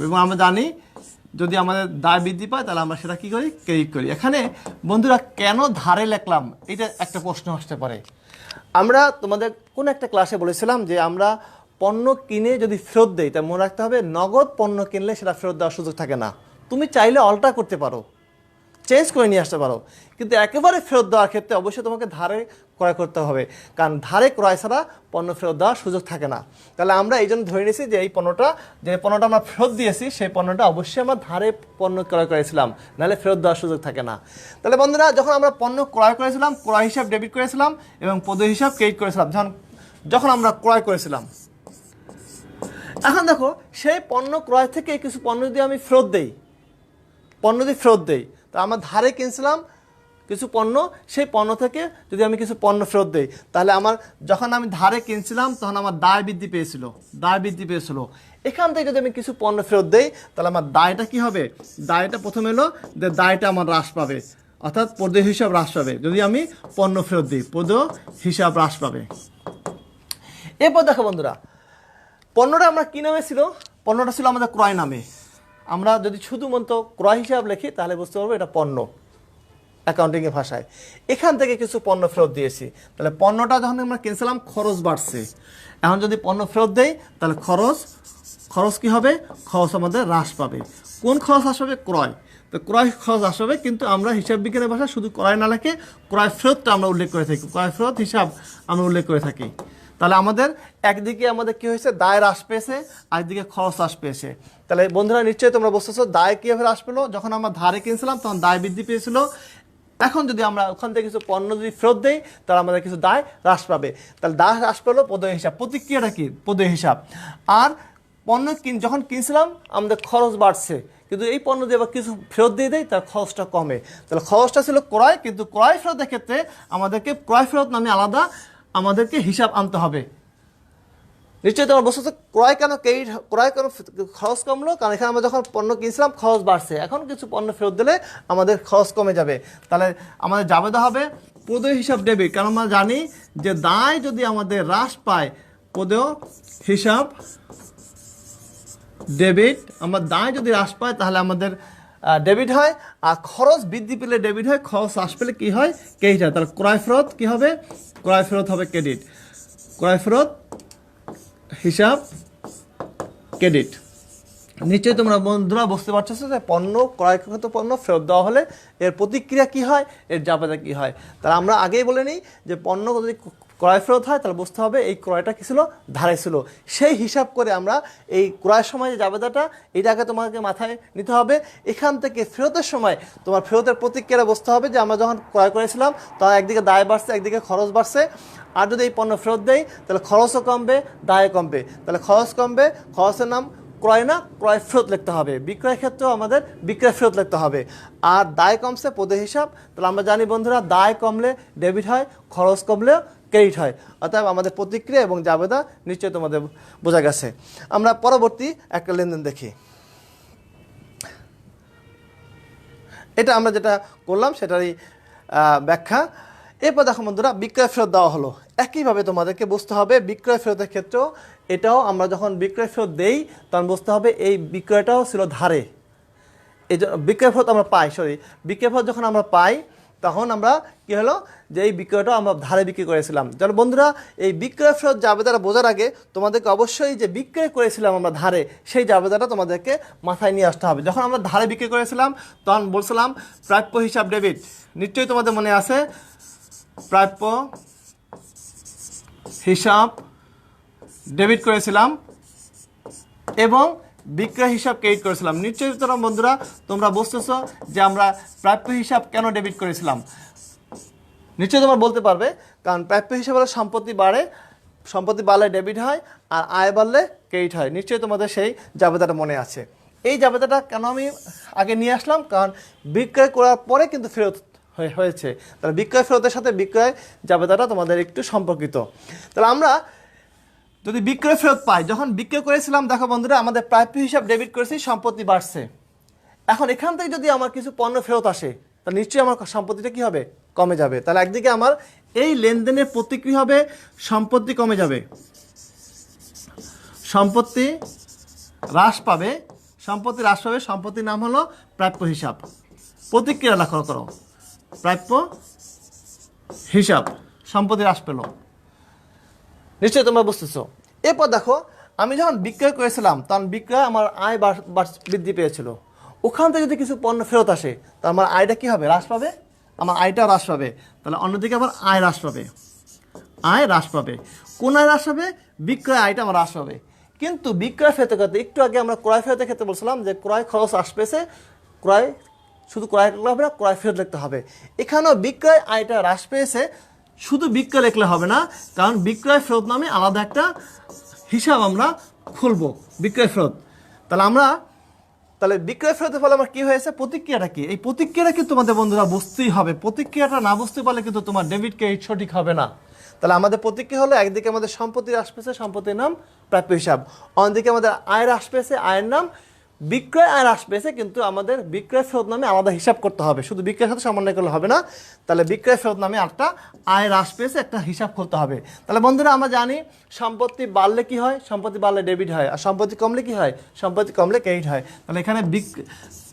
এবং আমরা জানি যদি আমাদের দায় বৃদ্ধি পায় তাহলে আমরা সেটা কী করি, ক্রেডিট করি। এখানে বন্ধুরা কেন ধারে লিখলাম, এটা একটা প্রশ্ন আসতে পারে। আমরা তোমাদের কোন একটা ক্লাসে বলেছিলাম যে আমরা পণ্য কিনে যদি ফেরত দেই তা মনে রাখতে হবে নগদ পণ্য কিনলে সেটা ফেরত দেওয়ার সুযোগ থাকে না। তুমি চাইলে অল্টার করতে পারো, চেঞ্জ করে নিয়ে আসতে পারো, কিন্তু একেবারে ফেরত দেওয়ার ক্ষেত্রে অবশ্যই তোমাকে ধারে ক্রয় করতে হবে, কারণ ধারে ক্রয় ছাড়া পণ্য ফেরত দেওয়ার সুযোগ থাকে না। তাহলে আমরা এই জন্য ধরে নিয়েছি যে এই পণ্যটা আমরা ফেরত দিয়েছি সেই পণ্যটা অবশ্যই আমরা ধারে পণ্য ক্রয় করেছিলাম, নাহলে ফেরত দেওয়ার সুযোগ থাকে না। তাহলে বন্ধুরা যখন আমরা পণ্য ক্রয় করেছিলাম ক্রয় হিসাব ডেবিট করেছিলাম এবং প্রদেয় হিসাব ক্রেডিট করেছিলাম যখন আমরা ক্রয় করেছিলাম। এখন দেখো সেই পণ্য ক্রয় থেকে কিছু পণ্য যদি আমি ফেরত দেই, তা আমার ধারে কিনছিলাম কিছু পণ্য, সেই পণ্য থেকে যদি আমি কিছু পণ্য ফেরত দেই তাহলে আমার যখন আমি ধারে কিনছিলাম তখন আমার দায় বৃদ্ধি পেয়েছিল। এখান থেকে যদি আমি কিছু পণ্য ফেরত দেই তাহলে আমার দায়টা কি হবে, দায়টা প্রথমে এলো যে দায়টা আমার হ্রাস পাবে, অর্থাৎ প্রদেয় হিসাব হ্রাস পাবে। যদি আমি পণ্য ফেরত দিই প্রদেয় হিসাব হ্রাস পাবে। এরপর দেখো বন্ধুরা পণ্যটা আমরা কী নামে ছিল, পণ্যটা ছিল আমাদের ক্রয় নামে। আমরা যদি শুধুমাত্র ক্রয় হিসাব লিখি তাহলে বুঝতে পারবো এটা পণ্য অ্যাকাউন্টিংয়ের ভাষায়। এখান থেকে কিছু পণ্য ফেরত দিয়েছি, তাহলে পণ্যটা যখন আমরা কিনছিলাম খরচ বাড়ছে, এখন যদি পণ্য ফেরত দেই তাহলে খরচ কি হবে, খরচ আমাদের হ্রাস পাবে। কোন খরচ হ্রাস পাবে, ক্রয়। তো ক্রয় খরচ হ্রাস পাবে, কিন্তু আমরা হিসাব বিজ্ঞানের ভাষায় শুধু ক্রয় না লিখে ক্রয় ফেরতটা আমরা উল্লেখ করে থাকি, ক্রয় ফেরত হিসাব আমরা উল্লেখ করে থাকি। তাহলে আমাদের একদিকে আমাদের কি হয়েছে, দায় হ্রাস পেয়েছে, আরেকদিকে খরচ হ্রাস পেয়েছে। তাহলে বন্ধুরা নিশ্চয়ই তোমরা বুঝতেছো দায় কীভাবে হ্রাস পেলো, যখন আমরা ধারে কিনছিলাম তখন দায় বৃদ্ধি পেয়েছিল। এখন যদি আমরা ওখান থেকে কিছু পণ্য যদি ফেরত দেই তাহলে আমাদের কিছু দায় হ্রাস পাবে। তাহলে দায় হ্রাস পেলো প্রদেয় হিসাব, প্রতিক্রিয়াটা কি, প্রদেয় হিসাব। আর পণ্য যখন কিনছিলাম আমাদের খরচ বাড়ছে, কিন্তু এই পণ্য দিয়ে আবার কিছু ফেরত দিয়ে দেয় তার খরচটা কমে। তাহলে খরচটা ছিল ক্রয়, কিন্তু ক্রয় ফেরতের ক্ষেত্রে আমাদেরকে ক্রয় ফেরত নামে আলাদা আমাদেরকে হিসাব আনতে হবে। নিশ্চয়ই তোমার বস্তু ক্রয় কেন খরচ কমলো, কারণ এখানে আমরা যখন পণ্য কিনছিলাম খরচ বাড়ছে, এখন কিছু পণ্য ফেরত দিলে আমাদের খরচ কমে যাবে। তাহলে আমাদের জাবেদা হবে প্রদেয় হিসাব ডেবিট, কারণ আমরা জানি যে দায় যদি আমাদের হ্রাস পায় প্রদেয় হিসাব ডেবিট, আমার দায় যদি হ্রাস পায় তাহলে আমাদের ডেবিট হয়, আর খরচ বৃদ্ধি পেলে ডেবিট হয়, খরচ হ্রাস পেলে কী হয়, ক্রেডিট হয়। তাহলে ক্রয় ফেরত কী হবে, ক্রয় ফেরত হবে ক্রেডিট, ক্রয় ফেরত হিসাব ক্রেডিট। নিশ্চয়ই তোমরা বন্ধুরা বুঝতে পারছো যে পণ্য ক্রয়কৃত পণ্য ফেরত দেওয়া হলে এর প্রতিক্রিয়া কী হয়, এর জাবেদা কী হয়। তাহলে আমরা আগেই বলে নিই যে পণ্য যদি ক্রয় ফেরত হয় তাহলে বুঝতে হবে এই ক্রয়টা কী ছিল, ধারে ছিল। সেই হিসাব করে আমরা এই ক্রয়ের সময় যে জাবেদাটা এটাকে তোমাকে মাথায় নিতে হবে। এখান থেকে ফেরতের সময় তোমার ফেরতের প্রতিক্রিয়া বুঝতে হবে যে আমরা যখন ক্রয় করেছিলাম তখন একদিকে দায় বাড়ছে, একদিকে খরচ বাড়ছে। আর যদি এই পণ্য ফেরত দেয় তাহলে খরচও কমবে, দায় কমবে। তাহলে খরচ কমবে, খরচের নাম ক্রয় না ক্রয় ফেরত লিখতে হবে, বিক্রয় ক্ষেত্রেও আমাদের বিক্রয় ফেরত লিখতে হবে। আর দায় কমছে পদের হিসাব, তাহলে আমরা জানি বন্ধুরা দায় কমলে ডেবিট হয়, খরচ কমলেও ক্রেডিট হয়। অর্থাৎ আমাদের প্রতিক্রিয়া এবং জাবেদা নিশ্চয়ই তোমাদের বোঝা গেছে। আমরা পরবর্তী একটা লেনদেন দেখি। এটা আমরা যেটা করলাম সেটারই ব্যাখ্যা। এরপর দেখো বন্ধুরা বিক্রয় ফেরত দেওয়া হলো। একইভাবে তোমাদেরকে বুঝতে হবে বিক্রয় ফেরতের ক্ষেত্রেও এটাও আমরা যখন বিক্রয় ফেরত দেই তখন বুঝতে হবে এই বিক্রয়টাও ছিল ধারে। এই বিক্রয় ফেরত আমরা পাই, বিক্রয় ফেরত যখন আমরা পাই তখন আমরা কী হলো যে এই বিক্রয়টা আমরা ধারে বিক্রি করেছিলাম। যেন বন্ধুরা এই বিক্রয় ফেরত জাবেদাটা বোঝার আগে তোমাদেরকে অবশ্যই যে বিক্রয় করেছিলাম আমরা ধারে সেই জাবেদাটা তোমাদেরকে মাথায় নিয়ে আসতে হবে। যখন আমরা ধারে বিক্রি করেছিলাম তখন বলছিলাম প্রাপ্য হিসাব ডেবিট, নিশ্চয়ই তোমাদের মনে আছে প্রাপ্য হিসাব ডেবিট করেছিলাম এবং বিক্রয় হিসাব ক্রেডিট করেছিলাম। নিশ্চয়ই তোমরা বন্ধুরা তোমরা বুঝতেছ যে আমরা প্রাপ্য হিসাব কেন ডেবিট করেছিলাম, নিশ্চয়ই তোমরা বলতে পারবে। কারণ প্রাপ্য হিসাব হলে সম্পত্তি বাড়ে, সম্পত্তি বাড়লে ডেবিট হয় আর আয় বাড়লে ক্রেডিট হয়। নিশ্চয়ই তোমাদের সেই জাবেদাটা মনে আছে। এই জাবেদাটা কেন আমি আগে নিয়ে আসলাম, কারণ বিক্রয় করার পরে কিন্তু ফেরত হয়েছে, তাহলে বিক্রয় ফেরতের সাথে বিক্রয় জাবেদাটা তোমাদের একটু সম্পর্কিত। তাহলে আমরা যদি বিক্রয় ফেরত পাই, যখন বিক্রয় করেছিলাম দেখো বন্ধুরা আমাদের প্রাপ্য হিসাব ডেবিট করেছি, সম্পত্তি বাড়ছে। এখন এখান থেকে যদি আমার কিছু পণ্য ফেরত আসে তাহলে নিশ্চয়ই আমার সম্পত্তিটা কী হবে, কমে যাবে। তাহলে একদিকে আমার এই লেনদেনের প্রতিক্রিয়া হবে সম্পত্তি কমে যাবে, সম্পত্তি হ্রাস পাবে, সম্পত্তি হ্রাস পাবে, সম্পত্তির নাম হলো প্রাপ্য হিসাব। প্রতিক্রিয়া লক্ষ্য করো, প্রাপ্য হিসাব, সম্পত্তি হ্রাস পেল, নিশ্চয়ই তোমরা বুঝতেছো। এরপর দেখো আমি যখন বিক্রয় করেছিলাম তখন বিক্রয় আমার আয় বৃদ্ধি পেয়েছিল, ওখান থেকে যদি কিছু পণ্য ফেরত আসে তা আমার আয়টা কী হবে, হ্রাস পাবে, আমার আয়টা হ্রাস পাবে। তাহলে অন্যদিকে আবার আয় হ্রাস পাবে, আয় হ্রাস পাবে। কোন আয় হ্রাস পাবে, বিক্রয় আয়টা আমার হ্রাস পাবে। কিন্তু বিক্রয় ফেরতের ক্ষেত্রে একটু আগে আমরা ক্রয় ফেরতের ক্ষেত্রে বলছিলাম যে ক্রয় খরচ হ্রাস পেয়েছে, ক্রয় শুধু ক্রয় লিখলে হবে না, ক্রয় ফেরত লিখতে হবে। এখানেও বিক্রয় আয়টা হ্রাস পেয়েছে, শুধু বিক্রয় লিখলে হবে না, কারণ বিক্রয় ফেরত নামে আলাদা একটা হিসাব আমরা খুলব, বিক্রয় ফেরত। তাহলে বিক্রয় ফেরতের ফলে আমার কী হয়েছে, প্রতিক্রিয়াটা কি, এই প্রতিক্রিয়াটা কিন্তু তোমাদের বন্ধুরা বুঝতেই হবে। প্রতিক্রিয়াটা না বুঝতে পারলে কিন্তু তোমার ডেবিট ক্রেডিট সঠিক হবে না। তাহলে আমাদের প্রতিক্রিয়া হলো একদিকে আমাদের সম্পত্তি হ্রাস পেয়েছে, সম্পত্তির নাম প্রাপ্য হিসাব, অন্যদিকে আমাদের আয় হ্রাস পেয়েছে, আয়ের নাম বিক্রয় আয় হ্রাস পেয়েছে, কিন্তু আমাদের বিক্রয় ফেরত নামে আলাদা হিসাব করতে হবে, শুধু বিক্রয়ের সাথে সমন্বয় করলে হবে না। তাহলে বিক্রয় ফেরত নামে একটা আয় হ্রাস পেয়েছে একটা হিসাব খুলতে হবে। তাহলে বন্ধুরা আমরা জানি সম্পত্তি বাড়লে কি হয়, সম্পত্তি বাড়লে ডেবিট হয়, আর সম্পত্তি কমলে কি হয়, সম্পত্তি কমলে ক্রেডিট হয়। তাহলে এখানে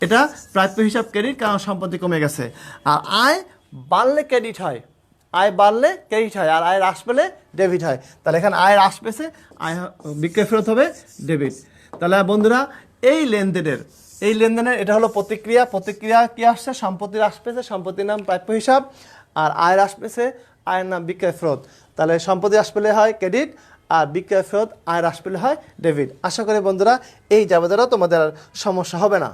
এটা প্রাপ্য হিসাব ক্রেডিট, কারণ সম্পত্তি কমে গেছে। আর আয় বাড়লে ক্রেডিট হয়, আয় বাড়লে ক্রেডিট হয়, আর আয় হ্রাস পেলে ডেবিট হয়। তাহলে এখানে আয় হ্রাস পেয়েছে, আয় বিক্রয় ফেরত হবে ডেবিট। তাহলে বন্ধুরা এই লেনদেনের এটা হলো প্রতিক্রিয়া। প্রতিক্রিয়া কি আসছে, সম্পত্তি হ্রাস পেয়েছে, সম্পত্তির নাম প্রাপ্য হিসাব, আর আয় হ্রাস পেয়েছে, আয়ের নাম বিক্রয় ফেরত। তাহলে সম্পত্তি হ্রাস পেলে হয় ক্রেডিট, আর বিক্রয় ফেরত আয় হ্রাস পেলে হয় ডেবিট। আশা করি বন্ধুরা এই জাবেদাটা তোমাদের আর সমস্যা হবে না।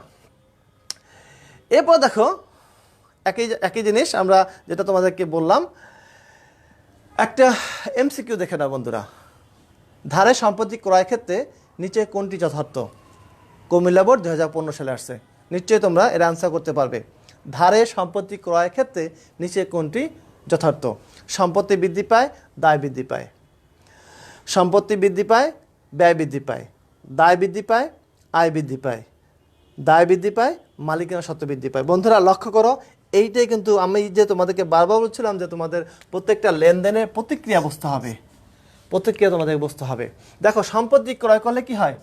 এরপর দেখো একই জিনিস আমরা যেটা তোমাদেরকে বললাম, একটা এমসিকিউ দেখে নাও বন্ধুরা। ধারে সম্পত্তি ক্রয় ক্ষেত্রে নিচে কোনটি যথার্থ? কুমিল্লা বোর্ড 2015 সালে আসছে, নিশ্চয়ই তোমরা এর আনসার করতে পারবে। ধারে সম্পত্তি ক্রয় ক্ষেত্রে নিচে কোনটি যথার্থ? সম্পত্তি বৃদ্ধি পায়, দায় বৃদ্ধি পায়, সম্পত্তি বৃদ্ধি পায়, ব্যয় বৃদ্ধি পায়, দায় বৃদ্ধি পায়, আয় বৃদ্ধি পায়, দায় বৃদ্ধি পায়, মালিকানা সত্ত্ব বৃদ্ধি পায়। বন্ধুরা লক্ষ্য করো, এইটাই কিন্তু আমি যে তোমাদেরকে বারবার বলছিলাম যে তোমাদের প্রত্যেকটা লেনদেনের প্রতিক্রিয়া বুঝতে হবে, প্রতিক্রিয়া তোমাদেরকে বুঝতে হবে। দেখো সম্পত্তি ক্রয় করলে কি হয়,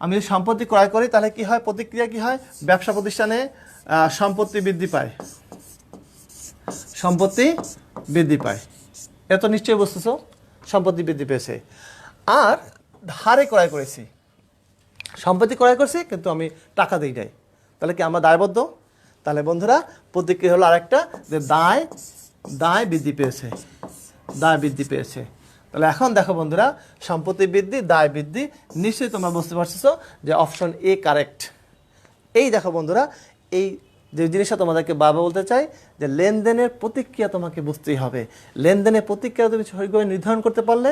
আমি যদি সম্পত্তি ক্রয় করি তাহলে কি হয়, প্রতিক্রিয়া কি হয়, ব্যবসা প্রতিষ্ঠানে সম্পত্তি বৃদ্ধি পায়, সম্পত্তি বৃদ্ধি পায়, এত নিশ্চয়ই বুঝতেছো, সম্পত্তি বৃদ্ধি পেয়েছে। আর ধারে ক্রয় করেছি, সম্পত্তি ক্রয় করছি কিন্তু আমি টাকা দিই নাই, তাহলে কি আমরা দায়বদ্ধ? তাহলে বন্ধুরা প্রতিক্রিয়া হলো আরেকটা যে দায় বৃদ্ধি পেয়েছে, দায় বৃদ্ধি পেয়েছে। তাহলে এখন দেখো বন্ধুরা সম্পত্তি বৃদ্ধি, দায় বৃদ্ধি, নিশ্চয়ই তোমরা বুঝতে পারছো যে অপশন এ কারেক্ট। এই দেখো বন্ধুরা এই যে জিনিসটা তোমাদেরকে বারবার বলতে চাই যে লেনদেনের প্রতিক্রিয়া তোমাকে বুঝতেই হবে। লেনদেনের প্রতিক্রিয়া তুমি সঠিকভাবে নির্ধারণ করতে পারলে,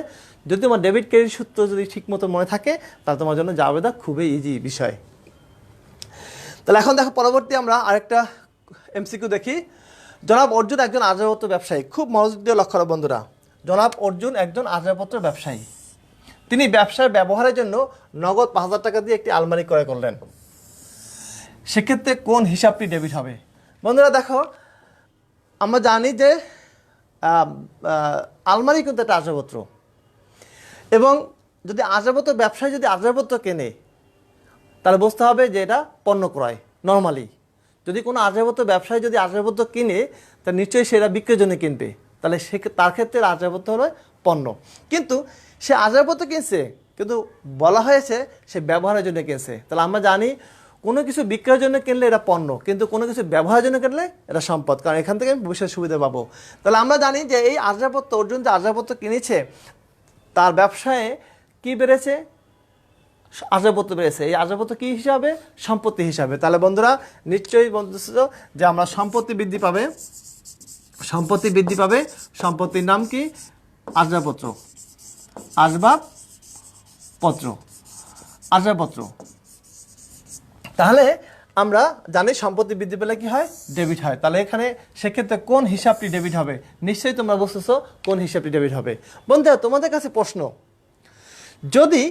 যদি তোমার ডেবিট ক্রেডিট সূত্র যদি ঠিকমতো মনে থাকে, তাহলে তোমার জন্য জাবেদা খুবই ইজি বিষয়। তাহলে এখন দেখো পরবর্তী আমরা আরেকটা এমসিকিউ দেখি। জনাব অর্জুন একজন আসবাবপত্র ব্যবসায়ী। খুব মনোযোগ দিয়ে লক্ষ্য করো বন্ধুরা। জনাব অর্জুন একজন আসবাবপত্র ব্যবসায়ী। তিনি ব্যবসার ব্যবহারের জন্য নগদ 5,000 টাকা দিয়ে একটি আলমারি ক্রয় করলেন। সেক্ষেত্রে কোন হিসাবটি ডেবিট হবে? বন্ধুরা দেখো, আমরা জানি যে আলমারি কিন্তু একটা আসবাবপত্র, এবং যদি আসবাবপত্র ব্যবসায়ী যদি আসবাবপত্র কেনে, তাহলে বুঝতে হবে যে এটা পণ্য ক্রয়। নর্মালি যদি কোনো আসবাবপত্র ব্যবসায়ী যদি আসবাবপত্র কিনে, তা নিশ্চয়ই সেটা বিক্রির জন্য কিনবে, তাহলে তার ক্ষেত্রে আসবাবপত্র হলো পণ্য। কিন্তু সে আসবাবপত্র কিনছে, কিন্তু বলা হয়েছে সে ব্যবহারের জন্য কিনছে। তাহলে আমরা জানি কোনো কিছু বিক্রয়ের জন্য কিনলে এটা পণ্য, কিন্তু কোনো কিছু ব্যবহারের জন্য কিনলে এটা সম্পদ, কারণ এখান থেকে আমি বিশেষ সুবিধা পাবো। তাহলে আমরা জানি যে এই আসবাবপত্র অর্জুন যে আসবাবপত্র কিনেছে, তার ব্যবসায় কি বেড়েছে? আসবাবপত্র বেড়েছে। এই আসবাবপত্র কী হিসাবে? সম্পত্তি হিসাবে। তাহলে বন্ধুরা নিশ্চয়ই বলতেছিল যে আমরা সম্পত্তি বৃদ্ধি পাবে, সম্পত্তি বৃদ্ধি পাবে। সম্পত্তির নাম কি? আসবাবপত্র, আসবাবপত্র, আসবাবপত্র। তাহলে আমরা জানি সম্পত্তি বৃদ্ধি পেলে কি হয়? ডেবিট হয়। তাহলে এখানে সেক্ষেত্রে কোন হিসাবটি ডেবিট হবে? নিশ্চয়ই তোমরা বুঝতেছো কোন হিসাবটি ডেবিট হবে। বন্ধুরা তোমাদের কাছে প্রশ্ন, যদি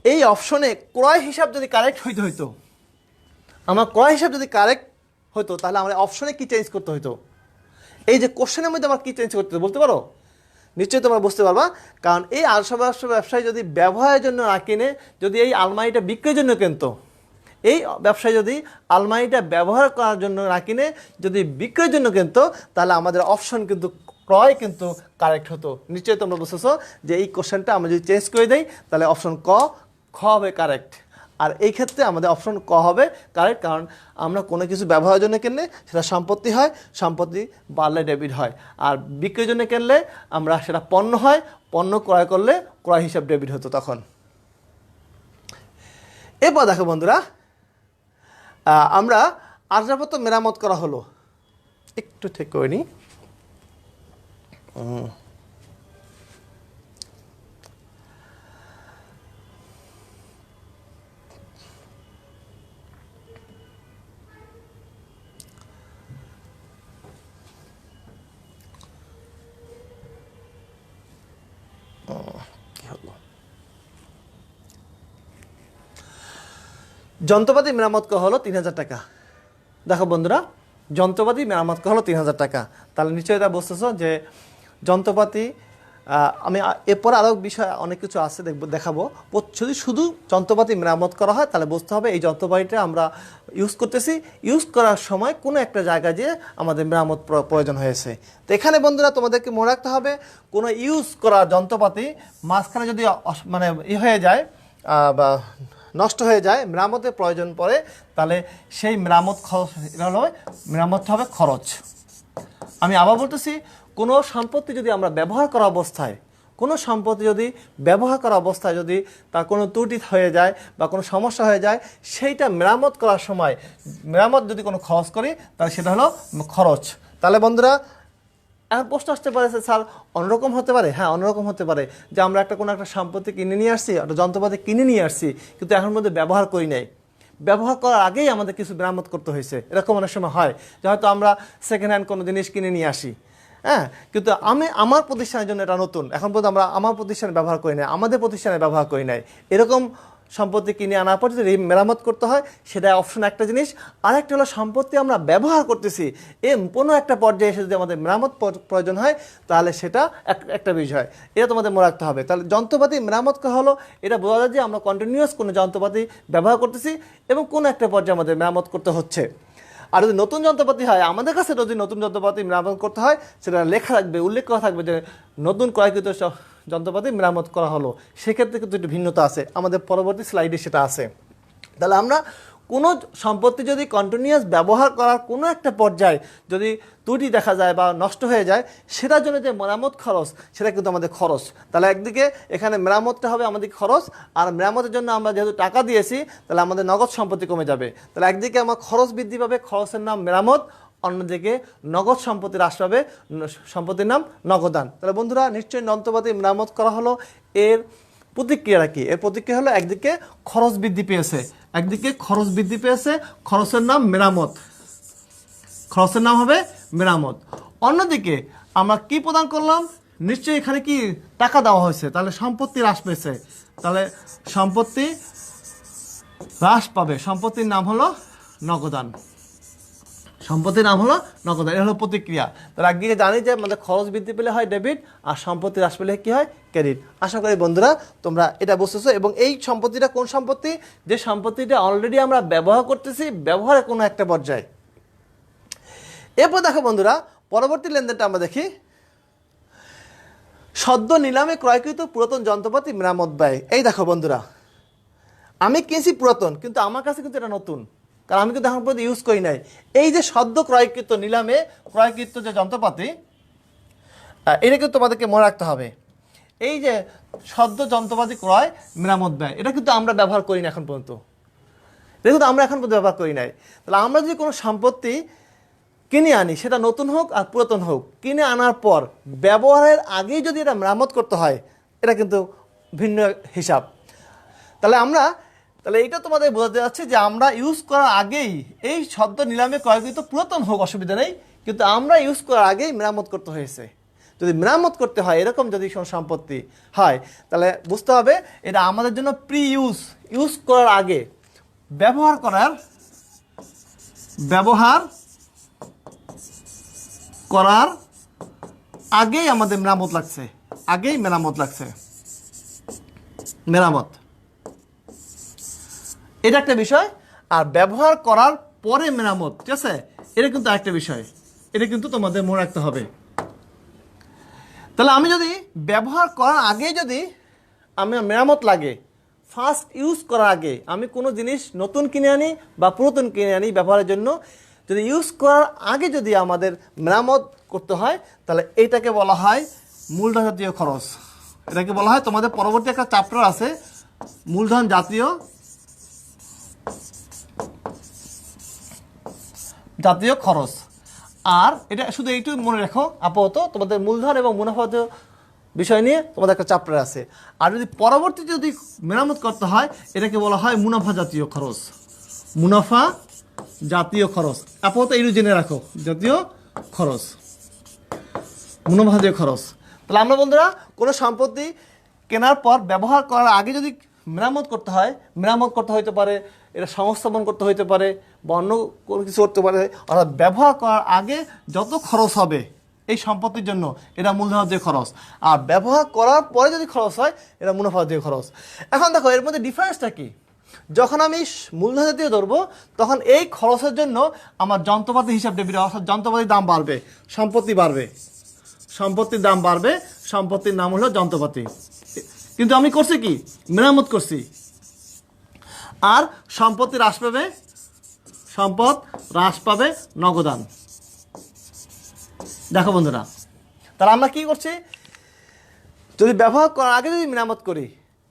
এই অপশনে ক্রয় হিসাব যদি কারেক্ট হইতো, আমার ক্রয় হিসাব যদি কারেক্ট হতো, তাহলে আমরা অপশনে কি চেঞ্জ করতে হইতো? এই যে কোশ্চেনের মধ্যে আমার কি চেঞ্জ করতে হতো বলতে পারো? নিশ্চয়ই তোমরা বুঝতে পারবা। কারণ এই আসবাবপত্র ব্যবসায়ী যদি ব্যবহারের জন্য না কিনে, যদি এই আলমারিটা বিক্রির জন্য কিনতো, এই ব্যবসায়ী যদি আলমারিটা ব্যবহার করার জন্য না কিনে যদি বিক্রির জন্য কিনতো, তাহলে আমাদের অপশন কিন্তু ক্রয় কিন্তু কারেক্ট হতো। নিশ্চয়ই তোমরা বুঝতেছো যে এই কোশ্চেনটা আমরা যদি চেঞ্জ করে দেই, তাহলে অপশন খ হবে কারেক্ট। আর এই ক্ষেত্রে আমাদের অপশন ক হবে কারেক্ট, কারণ আমরা কোনো কিছু ব্যবহারের জন্য কিনলে সেটা সম্পত্তি হয়, সম্পত্তি বাড়লে ডেবিট হয়। আর বিক্রির জন্য কিনলে আমরা সেটা পণ্য হয়, পণ্য ক্রয় করলে ক্রয় হিসাব ডেবিট হতো তখন। এরপর দেখো বন্ধুরা, আমরা আসবাবপত্র মেরামত করা হলো। একটু ঠিক করে নিই। যন্ত্রপাতি মেরামত করা হলো 3,000 টাকা। দেখো বন্ধুরা, যন্ত্রপাতি মেরামত করা হলো 3,000 টাকা। তাহলে নিশ্চয়ই এটা বুঝতেছো যে যন্ত্রপাতি, আমি এরপর আরও বিষয় অনেক কিছু আছে দেখাবো। যদি শুধু যন্ত্রপাতি মেরামত করা হয়, তাহলে বুঝতে হবে এই যন্ত্রপাতিটা আমরা ইউজ করতেছি, ইউজ করার সময় কোনো একটা জায়গায় যে আমাদের মেরামত প্রয়োজন হয়েছে। তো এখানে বন্ধুরা তোমাদেরকে মনে রাখতে হবে, কোনো ইউজ করা যন্ত্রপাতি মাঝখানে যদি মানে হয়ে যায় বা নষ্ট হয়ে যায়, মেরামতের প্রয়োজন পড়ে, তাহলে সেই মেরামত খরচ মেরামত হবে খরচ। আমি আবার বলতেছি, কোনো সম্পত্তি যদি আমরা ব্যবহার করা অবস্থায়, কোনো সম্পত্তি যদি ব্যবহার করা অবস্থায় যদি তার কোনো ত্রুটি হয়ে যায় বা কোনো সমস্যা হয়ে যায়, সেইটা মেরামত করার সময় মেরামত যদি কোনো খরচ করি, তাহলে সেটা হলো খরচ। তাহলে বন্ধুরা এখন প্রশ্ন আসতে পারে, স্যার অন্যরকম হতে পারে? হ্যাঁ, অন্যরকম হতে পারে। যে আমরা কোনো একটা সম্পত্তি কিনে নিয়ে আসছি, একটা যন্ত্রপাতি কিনে নিয়ে আসছি, কিন্তু এখন মধ্যে ব্যবহার করি নাই, ব্যবহার করার আগেই আমাদের কিছু মেরামত করতে হয়েছে। এরকম অনেক সময় হয় যে হয়তো আমরা সেকেন্ড হ্যান্ড কোনো জিনিস কিনে নিয়ে আসি, হ্যাঁ, কিন্তু আমার প্রতিষ্ঠানের জন্য এটা নতুন, এখন পর্যন্ত আমরা আমার প্রতিষ্ঠানে ব্যবহার করি নাই, আমাদের প্রতিষ্ঠানে ব্যবহার করি নাই। এরকম সম্পত্তি কিনে আনার পর যদি মেরামত করতে হয়, সেটা অপশন একটা জিনিস। আরেকটা হলো সম্পত্তি আমরা ব্যবহার করতেছি, কোনো একটা পর্যায়ে এসে যদি আমাদের মেরামত প্রয়োজন হয়, তাহলে সেটা একটা বিষয়। এটা তোমাদের মনে রাখতে হবে। তাহলে যন্ত্রপাতি মেরামত করা হলো, এটা বোঝা যায় যে আমরা কন্টিনিউয়াস কোনো যন্ত্রপাতি ব্যবহার করতেছি এবং কোনো একটা পর্যায়ে আমাদের মেরামত করতে হচ্ছে। আর যদি নতুন যন্ত্রপাতি হয়, আমাদের কাছে যদি নতুন যন্ত্রপাতি মেরামত করতে হয়, সেটা লেখা থাকবে, উল্লেখ করা থাকবে যে নতুন ক্রয়কৃত যন্ত্রপাতি মেরামত করা হলো। সেক্ষেত্রে কিন্তু একটু ভিন্নতা আছে, আমাদের পরবর্তী স্লাইডে সেটা আছে। তাহলে আমরা কোনো সম্পত্তি যদি কন্টিনিউয়াস ব্যবহার করার কোনো একটা পর্যায়ে যদি ত্রুটি দেখা যায় বা নষ্ট হয়ে যায়, সেটার জন্য যে মেরামত খরচ, সেটা কিন্তু আমাদের খরচ। তাহলে একদিকে এখানে মেরামতটা হবে আমাদের খরচ, আর মেরামতের জন্য আমরা যেহেতু টাকা দিয়েছি, তাহলে আমাদের নগদ সম্পত্তি কমে যাবে। তাহলে একদিকে আমার খরচ বৃদ্ধি পাবে, খরচের নাম মেরামত, অন্যদিকে নগদ সম্পত্তি হ্রাস পাবে, সম্পত্তির নাম নগদান। তাহলে বন্ধুরা নিশ্চয়ই যন্ত্রপাতি মেরামত করা হলো, এর প্রতিক্রিয়াটা কি? এর প্রতিক্রিয়া হলো একদিকে খরচ বৃদ্ধি পেয়েছে, একদিকে খরচ বৃদ্ধি পেয়েছে, খরচের নাম মেরামত, খরচের নাম হবে মেরামত। অন্যদিকে আমরা কি প্রদান করলাম? নিশ্চয়ই এখানে কি টাকা দেওয়া হয়েছে, তাহলে সম্পত্তি হ্রাস পেয়েছে, তাহলে সম্পত্তি হ্রাস পাবে, সম্পত্তির নাম হলো নগদান, সম্পত্তির নাম হলো নগদান। এটা হলো প্রতিক্রিয়া। তাহলে একদিকে জানি যে আমাদের খরচ বৃদ্ধি পেলে হয় ডেবিট, আর সম্পত্তি হ্রাস পেলে কি হয়? ক্রেডিট। আশা করি বন্ধুরা তোমরা এটা বুঝতেছো। এবং এই সম্পত্তিটা কোন সম্পত্তি? যে সম্পত্তিটা অলরেডি আমরা ব্যবহার করতেছি, ব্যবহারের কোনো একটা পর্যায়ে। এরপর দেখো বন্ধুরা, পরবর্তী লেনদেনটা আমরা দেখি, সদ্য নিলামে ক্রয়কৃত পুরাতন যন্ত্রপাতি মেরামত ব্যয়। এই দেখো বন্ধুরা, আমি কিনছি পুরাতন, কিন্তু আমার কাছে কিন্তু এটা নতুন, কারণ আমি কিন্তু এখন পর্যন্ত ইউজ করি নাই। এই যে সদ্য ক্রয়কৃত, নিলামে ক্রয়কৃত যে যন্ত্রপাতি, এটা কিন্তু তোমাদেরকে মনে রাখতে হবে। এই যে সদ্য যন্ত্রপাতি ক্রয় মেরামত ব্যয়, এটা কিন্তু আমরা ব্যবহার করি না এখন পর্যন্ত, এটা কিন্তু আমরা এখন পর্যন্ত ব্যবহার করি নাই। তাহলে আমরা যদি কোনো সম্পত্তি কিনে আনি, সেটা নতুন হোক আর পুরাতন হোক, কিনে আনার পর ব্যবহারের আগেই যদি এটা মেরামত করতে হয়, এটা কিন্তু ভিন্ন হিসাব। তাহলে এইটা তোমাদের বোঝাতে যাচ্ছে যে আমরা ইউজ করার আগেই, এই সদ্য নিলামে ক্রয়কৃত পুরাতন হোক অসুবিধা নেই, কিন্তু আমরা ইউজ করার আগেই মেরামত করতে হয়েছে। যদি মেরামত করতে হয় এরকম যদি কোনো সম্পত্তি হয়, তাহলে বুঝতে হবে এটা আমাদের জন্য প্রি ইউজ করার আগে, ব্যবহার করার আগেই আমাদের মেরামত লাগছে, আগেই মেরামত লাগছে, মেরামত, এটা একটা বিষয়। আর ব্যবহার করার পরে মেরামত, ঠিক আছে, এটা কিন্তু আরেকটা বিষয়, এটা কিন্তু তোমাদের মনে রাখতে হবে। তাহলে আমি যদি ব্যবহার করার আগে যদি আমার মেরামত লাগে, ফার্স্ট ইউজ করার আগে আমি কোনো জিনিস নতুন কিনে আনি বা পুরাতন কিনে আনি ব্যবহারের জন্য, যদি ইউজ করার আগে যদি আমাদের মেরামত করতে হয়, তাহলে এইটাকে বলা হয় মূলধন জাতীয় খরচ। এটাকে বলা হয়, তোমাদের পরবর্তী একটা চ্যাপ্টার আছে মূলধন জাতীয় খরচ। আর এটা শুধু এইটুকু মনে রাখো আপাতত, তোমাদের মূলধন এবং মুনাফা বিষয় নিয়ে তোমাদের একটা চ্যাপ্টার আছে। আর যদি পরবর্তীতে যদি মেরামত করতে হয়, এটাকে বলা হয় মুনাফা জাতীয় খরচ, মুনাফা জাতীয় খরচ। আপাতত এইটুকু জেনে রাখো, জাতীয় খরচ, মুনাফা জাতীয় খরচ। তাহলে আমরা বন্ধুরা কোনো সম্পত্তি কেনার পর ব্যবহার করার আগে যদি মেরামত করতে হয়, মেরামত করতে হইতে পারে, এটা সংস্থাপন করতে হইতে পারে, বা অন্য কোনো কিছু করতে পারে, অর্থাৎ ব্যবহার করার আগে যত খরচ হবে এই সম্পত্তির জন্য, এটা মূলধন জাতীয় খরচ। আর ব্যবহার করার পরে যদি খরচ হয়, এটা মুনাফা জাতীয় খরচ। এখন দেখো এর মধ্যে ডিফারেন্সটা কি? যখন আমি মূলধন জাতীয় ধরবো, তখন এই খরচের জন্য আমার যন্ত্রপাতি হিসাব ডেবিট, অর্থাৎ যন্ত্রপাতির দাম বাড়বে, সম্পত্তি বাড়বে, সম্পত্তির দাম বাড়বে, সম্পত্তির নাম হলো যন্ত্রপাতি। কিন্তু আমি করছি কি? মেরামত করছি। আর সম্পত্তি হ্রাস পাবে, সম্পদ হ্রাস পাবে নগদান। দেখো বন্ধুরা, তাহলে আমরা কি করছি? যদি ব্যবহার করার আগে যদি মেরামত করি,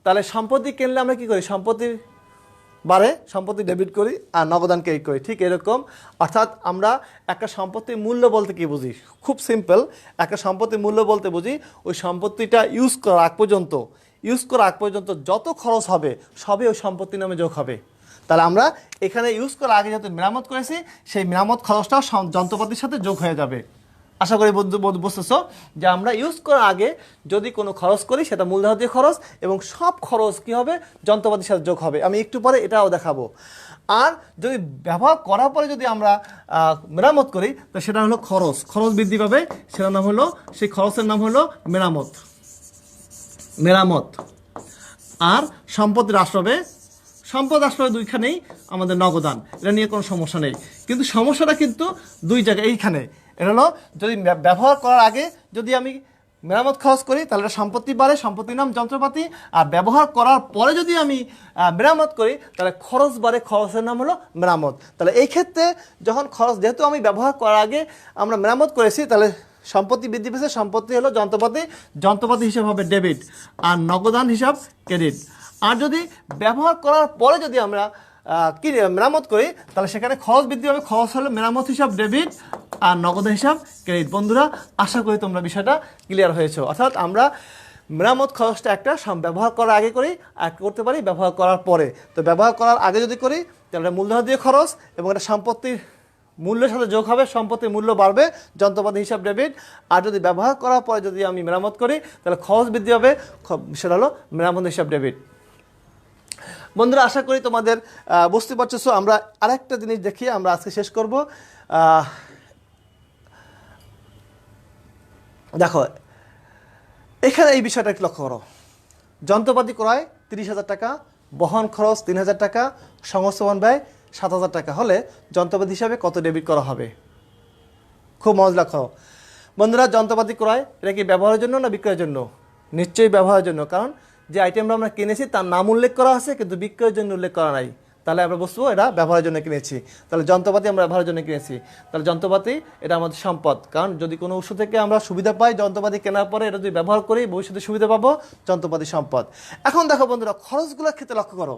তাহলে সম্পত্তি কিনলে আমরা কি করি? সম্পত্তি বাড়ে, সম্পত্তি ডেবিট করি, আর নগদান ক্রেডিট করি। ঠিক এরকম, অর্থাৎ আমরা একটা সম্পত্তির মূল্য বলতে কি বুঝি? খুব সিম্পল, একটা সম্পত্তির মূল্য বলতে বুঝি ওই সম্পত্তিটা ইউজ করার আগ পর্যন্ত যত খরচ হবে সবই ওই সম্পত্তির নামে যোগ হবে। তাহলে আমরা এখানে ইউজ করার আগে যত মেরামত করেছি, সেই মেরামত খরচটাও যন্ত্রপাতির সাথে যোগ হয়ে যাবে। আশা করি বুঝতেছো যে আমরা ইউজ করার আগে যদি কোনো খরচ করি, সেটা মূলধন জাতীয় খরচ, এবং সব খরচ কি হবে? যন্ত্রপাতির সাথে যোগ হবে। আমি একটু পরে এটাও দেখাবো। আর যদি ব্যবহার করার পরে যদি আমরা মেরামত করি, তো সেটা হলো খরচ বৃদ্ধি পাবে, সেটার নাম হলো, সেই খরচের নাম হলো মেরামত। আর সম্পত্তি হ্রাস পাবে, সম্পদ হ্রাস পাবে দুইখানেই, আমাদের নগদান, এটা নিয়ে কোনো সমস্যা নেই। কিন্তু সমস্যাটা কিন্তু দুই জায়গায়, এইখানে। এটা হলো যদি ব্যবহার করার আগে যদি আমি মেরামত খরচ করি তাহলে এটা সম্পত্তি বাড়ে, সম্পত্তির নাম যন্ত্রপাতি। আর ব্যবহার করার পরে যদি আমি মেরামত করি তাহলে খরচ বাড়ে, খরচের নাম হলো মেরামত। তাহলে এই ক্ষেত্রে যখন খরচ, যেহেতু আমি ব্যবহার করার আগে আমরা মেরামত করেছি, তাহলে সম্পত্তি বৃদ্ধি পেয়েছে, সম্পত্তি হলো যন্ত্রপাতি, যন্ত্রপাতি হিসাব হবে ডেবিট, আর নগদান হিসাব ক্রেডিট। আর যদি ব্যবহার করার পরে যদি আমরা মেরামত করি তাহলে সেখানে খরচ বৃদ্ধি হবে, খরচ হলো মেরামত হিসাব ডেবিট আর নগদান হিসাব ক্রেডিট। বন্ধুরা, আশা করি তোমরা বিষয়টা ক্লিয়ার হয়েছে। অর্থাৎ আমরা মেরামত খরচটা একটা ব্যবহার করার আগে করি, আর করতে পারি ব্যবহার করার পরে। তো ব্যবহার করার আগে যদি করি তাহলে মূলধন দিয়ে খরচ, এবং এটা সম্পত্তির মূল্যের সাথে যোগ হবে, সম্পত্তির মূল্য বাড়বে, যন্ত্রপাতি হিসাব ডেবিট। আর যদি ব্যবহার করার পরে যদি আমি মেরামত করি তাহলে খরচ বৃদ্ধি হবে, সেটা হলো মেরামত হিসাব ডেবিট। বন্ধুরা, আশা করি তোমাদের বুঝতে পারছো। আমরা আরেকটা জিনিস দেখি, আমরা আজকে শেষ করব। দেখো এখানে এই বিষয়টা একটু লক্ষ্য করো। যন্ত্রপাতি ক্রয় 30,000 টাকা, বহন খরচ 3,000 টাকা, সংস্থাপন ব্যয় 7,000 টাকা হলে যন্ত্রপাতি হিসাবে কত ডেবিট করা হবে? খুব মজা লক্ষ্য। বন্ধুরা, যন্ত্রপাতি ক্রয় এটা কি ব্যবহারের জন্য না বিক্রয়ের জন্য? নিশ্চয়ই ব্যবহারের জন্য, কারণ যে আইটেমটা আমরা কিনেছি তার নাম উল্লেখ করা আছে কিন্তু বিক্রয়ের জন্য উল্লেখ করা নাই। তাহলে আমরা বুঝবো এটা ব্যবহারের জন্য কিনেছি। তাহলে যন্ত্রপাতি আমরা ব্যবহারের জন্য কিনেছি, তাহলে যন্ত্রপাতি এটা আমাদের সম্পদ। কারণ যদি কোনো উৎস থেকে আমরা সুবিধা পাই, যন্ত্রপাতি কেনার পরে এটা যদি ব্যবহার করি ভবিষ্যতে সুবিধা পাবো, যন্ত্রপাতি সম্পদ। এখন দেখো বন্ধুরা, খরচগুলোর ক্ষেত্রে লক্ষ্য করো।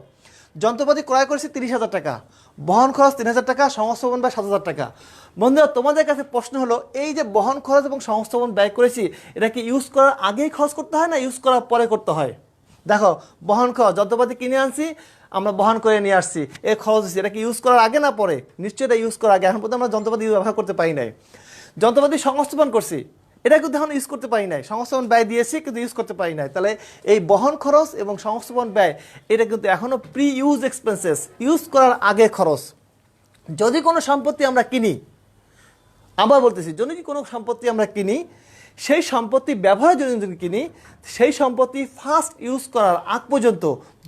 যন্ত্রপাতি ক্রয় করেছি 30,000 টাকা, বহন খরচ 3,000 টাকা, সংস্থাপন ব্যয় 7,000 টাকা। বন্ধুরা, তোমাদের কাছে প্রশ্ন হলো, এই যে বহন খরচ এবং সংস্থাপন ব্যয় করেছি, এটা কি ইউজ করার আগেই খরচ করতে হয় না ইউজ করার পরে করতে হয়? দেখো, বহন খরচ, যন্ত্রপাতি কিনে আনছি, আমরা বহন করে নিয়ে আসছি, এই খরচ দিচ্ছি, এটা কি ইউজ করার আগে না পরে? নিশ্চয়ই এটা ইউজ করার আগে। এখন পর্যন্ত আমরা যন্ত্রপাতি ব্যবহার করতে পারি নাই। যন্ত্রপাতি সংস্থাপন করছি, এটা কিন্তু এখন ইউজ করতে পারি নাই। সংস্থাপন ব্যয় দিয়েছি কিন্তু ইউজ করতে পারি নাই। তাহলে এই বহন খরচ এবং সংস্থাপন ব্যয় এটা কিন্তু এখনও প্রি ইউজ এক্সপেন্সেস, ইউজ করার আগে খরচ। যদি কোনো সম্পত্তি আমরা কিনি, আবার বলতেছি, যদি কোনো সম্পত্তি আমরা কিনি, সেই সম্পত্তি ব্যবহারের জন্য যদি কিনি, সেই সম্পত্তি ফার্স্ট ইউজ করার আগ পর্যন্ত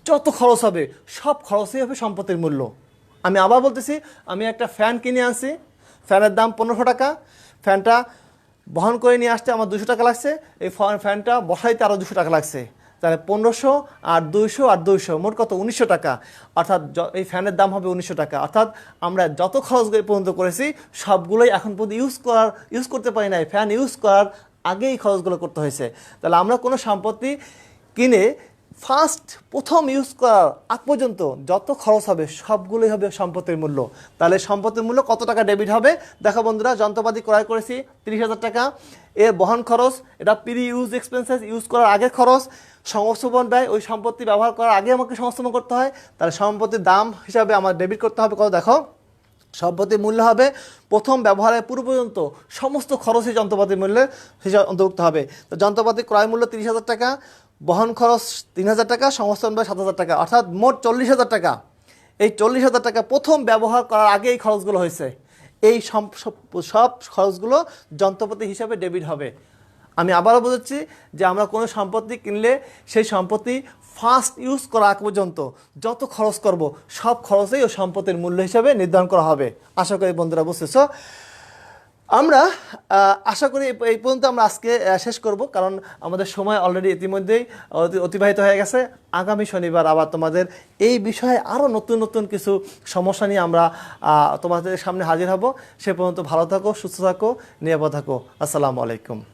যত খরচ হবে সব খরচই হবে সম্পত্তির মূল্য। আমি আবার বলতেছি, আমি একটা ফ্যান কিনে আনছি, ফ্যানের দাম 1500 টাকা, ফ্যানটা বহন করে নিয়ে আসতে আমার 200 টাকা লাগছে, এই ফ্যানটা বসাইতে আরও 200 টাকা লাগছে, তাহলে 1500 আর 200 আর 200 মোট কত? 1900 টাকা। অর্থাৎ এই ফ্যানের দাম হবে 1900 টাকা। অর্থাৎ আমরা যত খরচ পর্যন্ত করেছি সবগুলোই এখন পর্যন্ত ইউজ করতে পারি নাই, ফ্যান ইউজ করার আগেই খরচগুলো করতে হয়েছে। তাহলে আমরা কোনো সম্পত্তি কিনে প্রথম ইউজ করার আগ পর্যন্ত যত খরচ হবে সবগুলোই হবে সম্পত্তির মূল্য। তাহলে সম্পত্তির মূল্য কত টাকা ডেবিট হবে? দেখো বন্ধুরা, যন্ত্রপাতি ক্রয় করেছি 30,000 টাকা, এর বহন খরচ এটা প্রি ইউজ এক্সপেন্সেস, ইউজ করার আগের খরচ। সংস্থাপন ব্যয়, ওই সম্পত্তি ব্যবহার করার আগে আমাকে সংস্থাপন করতে হয়, তাহলে সম্পত্তির দাম হিসাবে আমার ডেবিট করতে হবে কত? দেখো, সম্পত্তির মূল্য হবে প্রথম ব্যবহারের পূর্ব পর্যন্ত সমস্ত খরচই যন্ত্রপাতির মূল্যের হিসাবে অন্তর্ভুক্ত হবে। তো যন্ত্রপাতি ক্রয় মূল্য 30,000 টাকা, বহন খরচ 3,000 টাকা, সংস্থাপন ব্যয় 7,000 টাকা, অর্থাৎ মোট 40,000 টাকা। এই 40,000 টাকা প্রথম ব্যবহার করার আগে এই খরচগুলো হয়েছে। এই সব খরচগুলো যন্ত্রপাতি হিসাবে ডেবিট হবে। আমি আবারও বলছি যে আমরা কোনো সম্পত্তি কিনলে সেই সম্পত্তি ফার্স্ট ইউজ করা আগ পর্যন্ত যত খরচ করব সব খরচেই ও সম্পত্তির মূল্য হিসাবে নির্ধারণ করা হবে। আশা করি বন্ধুরা বুঝতেছ। আমরা আশা করি এই পর্যন্ত আমরা আজকে শেষ করব, কারণ আমাদের সময় অলরেডি ইতিমধ্যেই অতিবাহিত হয়ে গেছে। আগামী শনিবার আবার তোমাদের এই বিষয়ে আরও নতুন নতুন কিছু সমস্যা নিয়ে আমরা তোমাদের সামনে হাজির হব। সে পর্যন্ত ভালো থাকো, সুস্থ থাকো, নিরাপদ থাকো। আসসালামু আলাইকুম।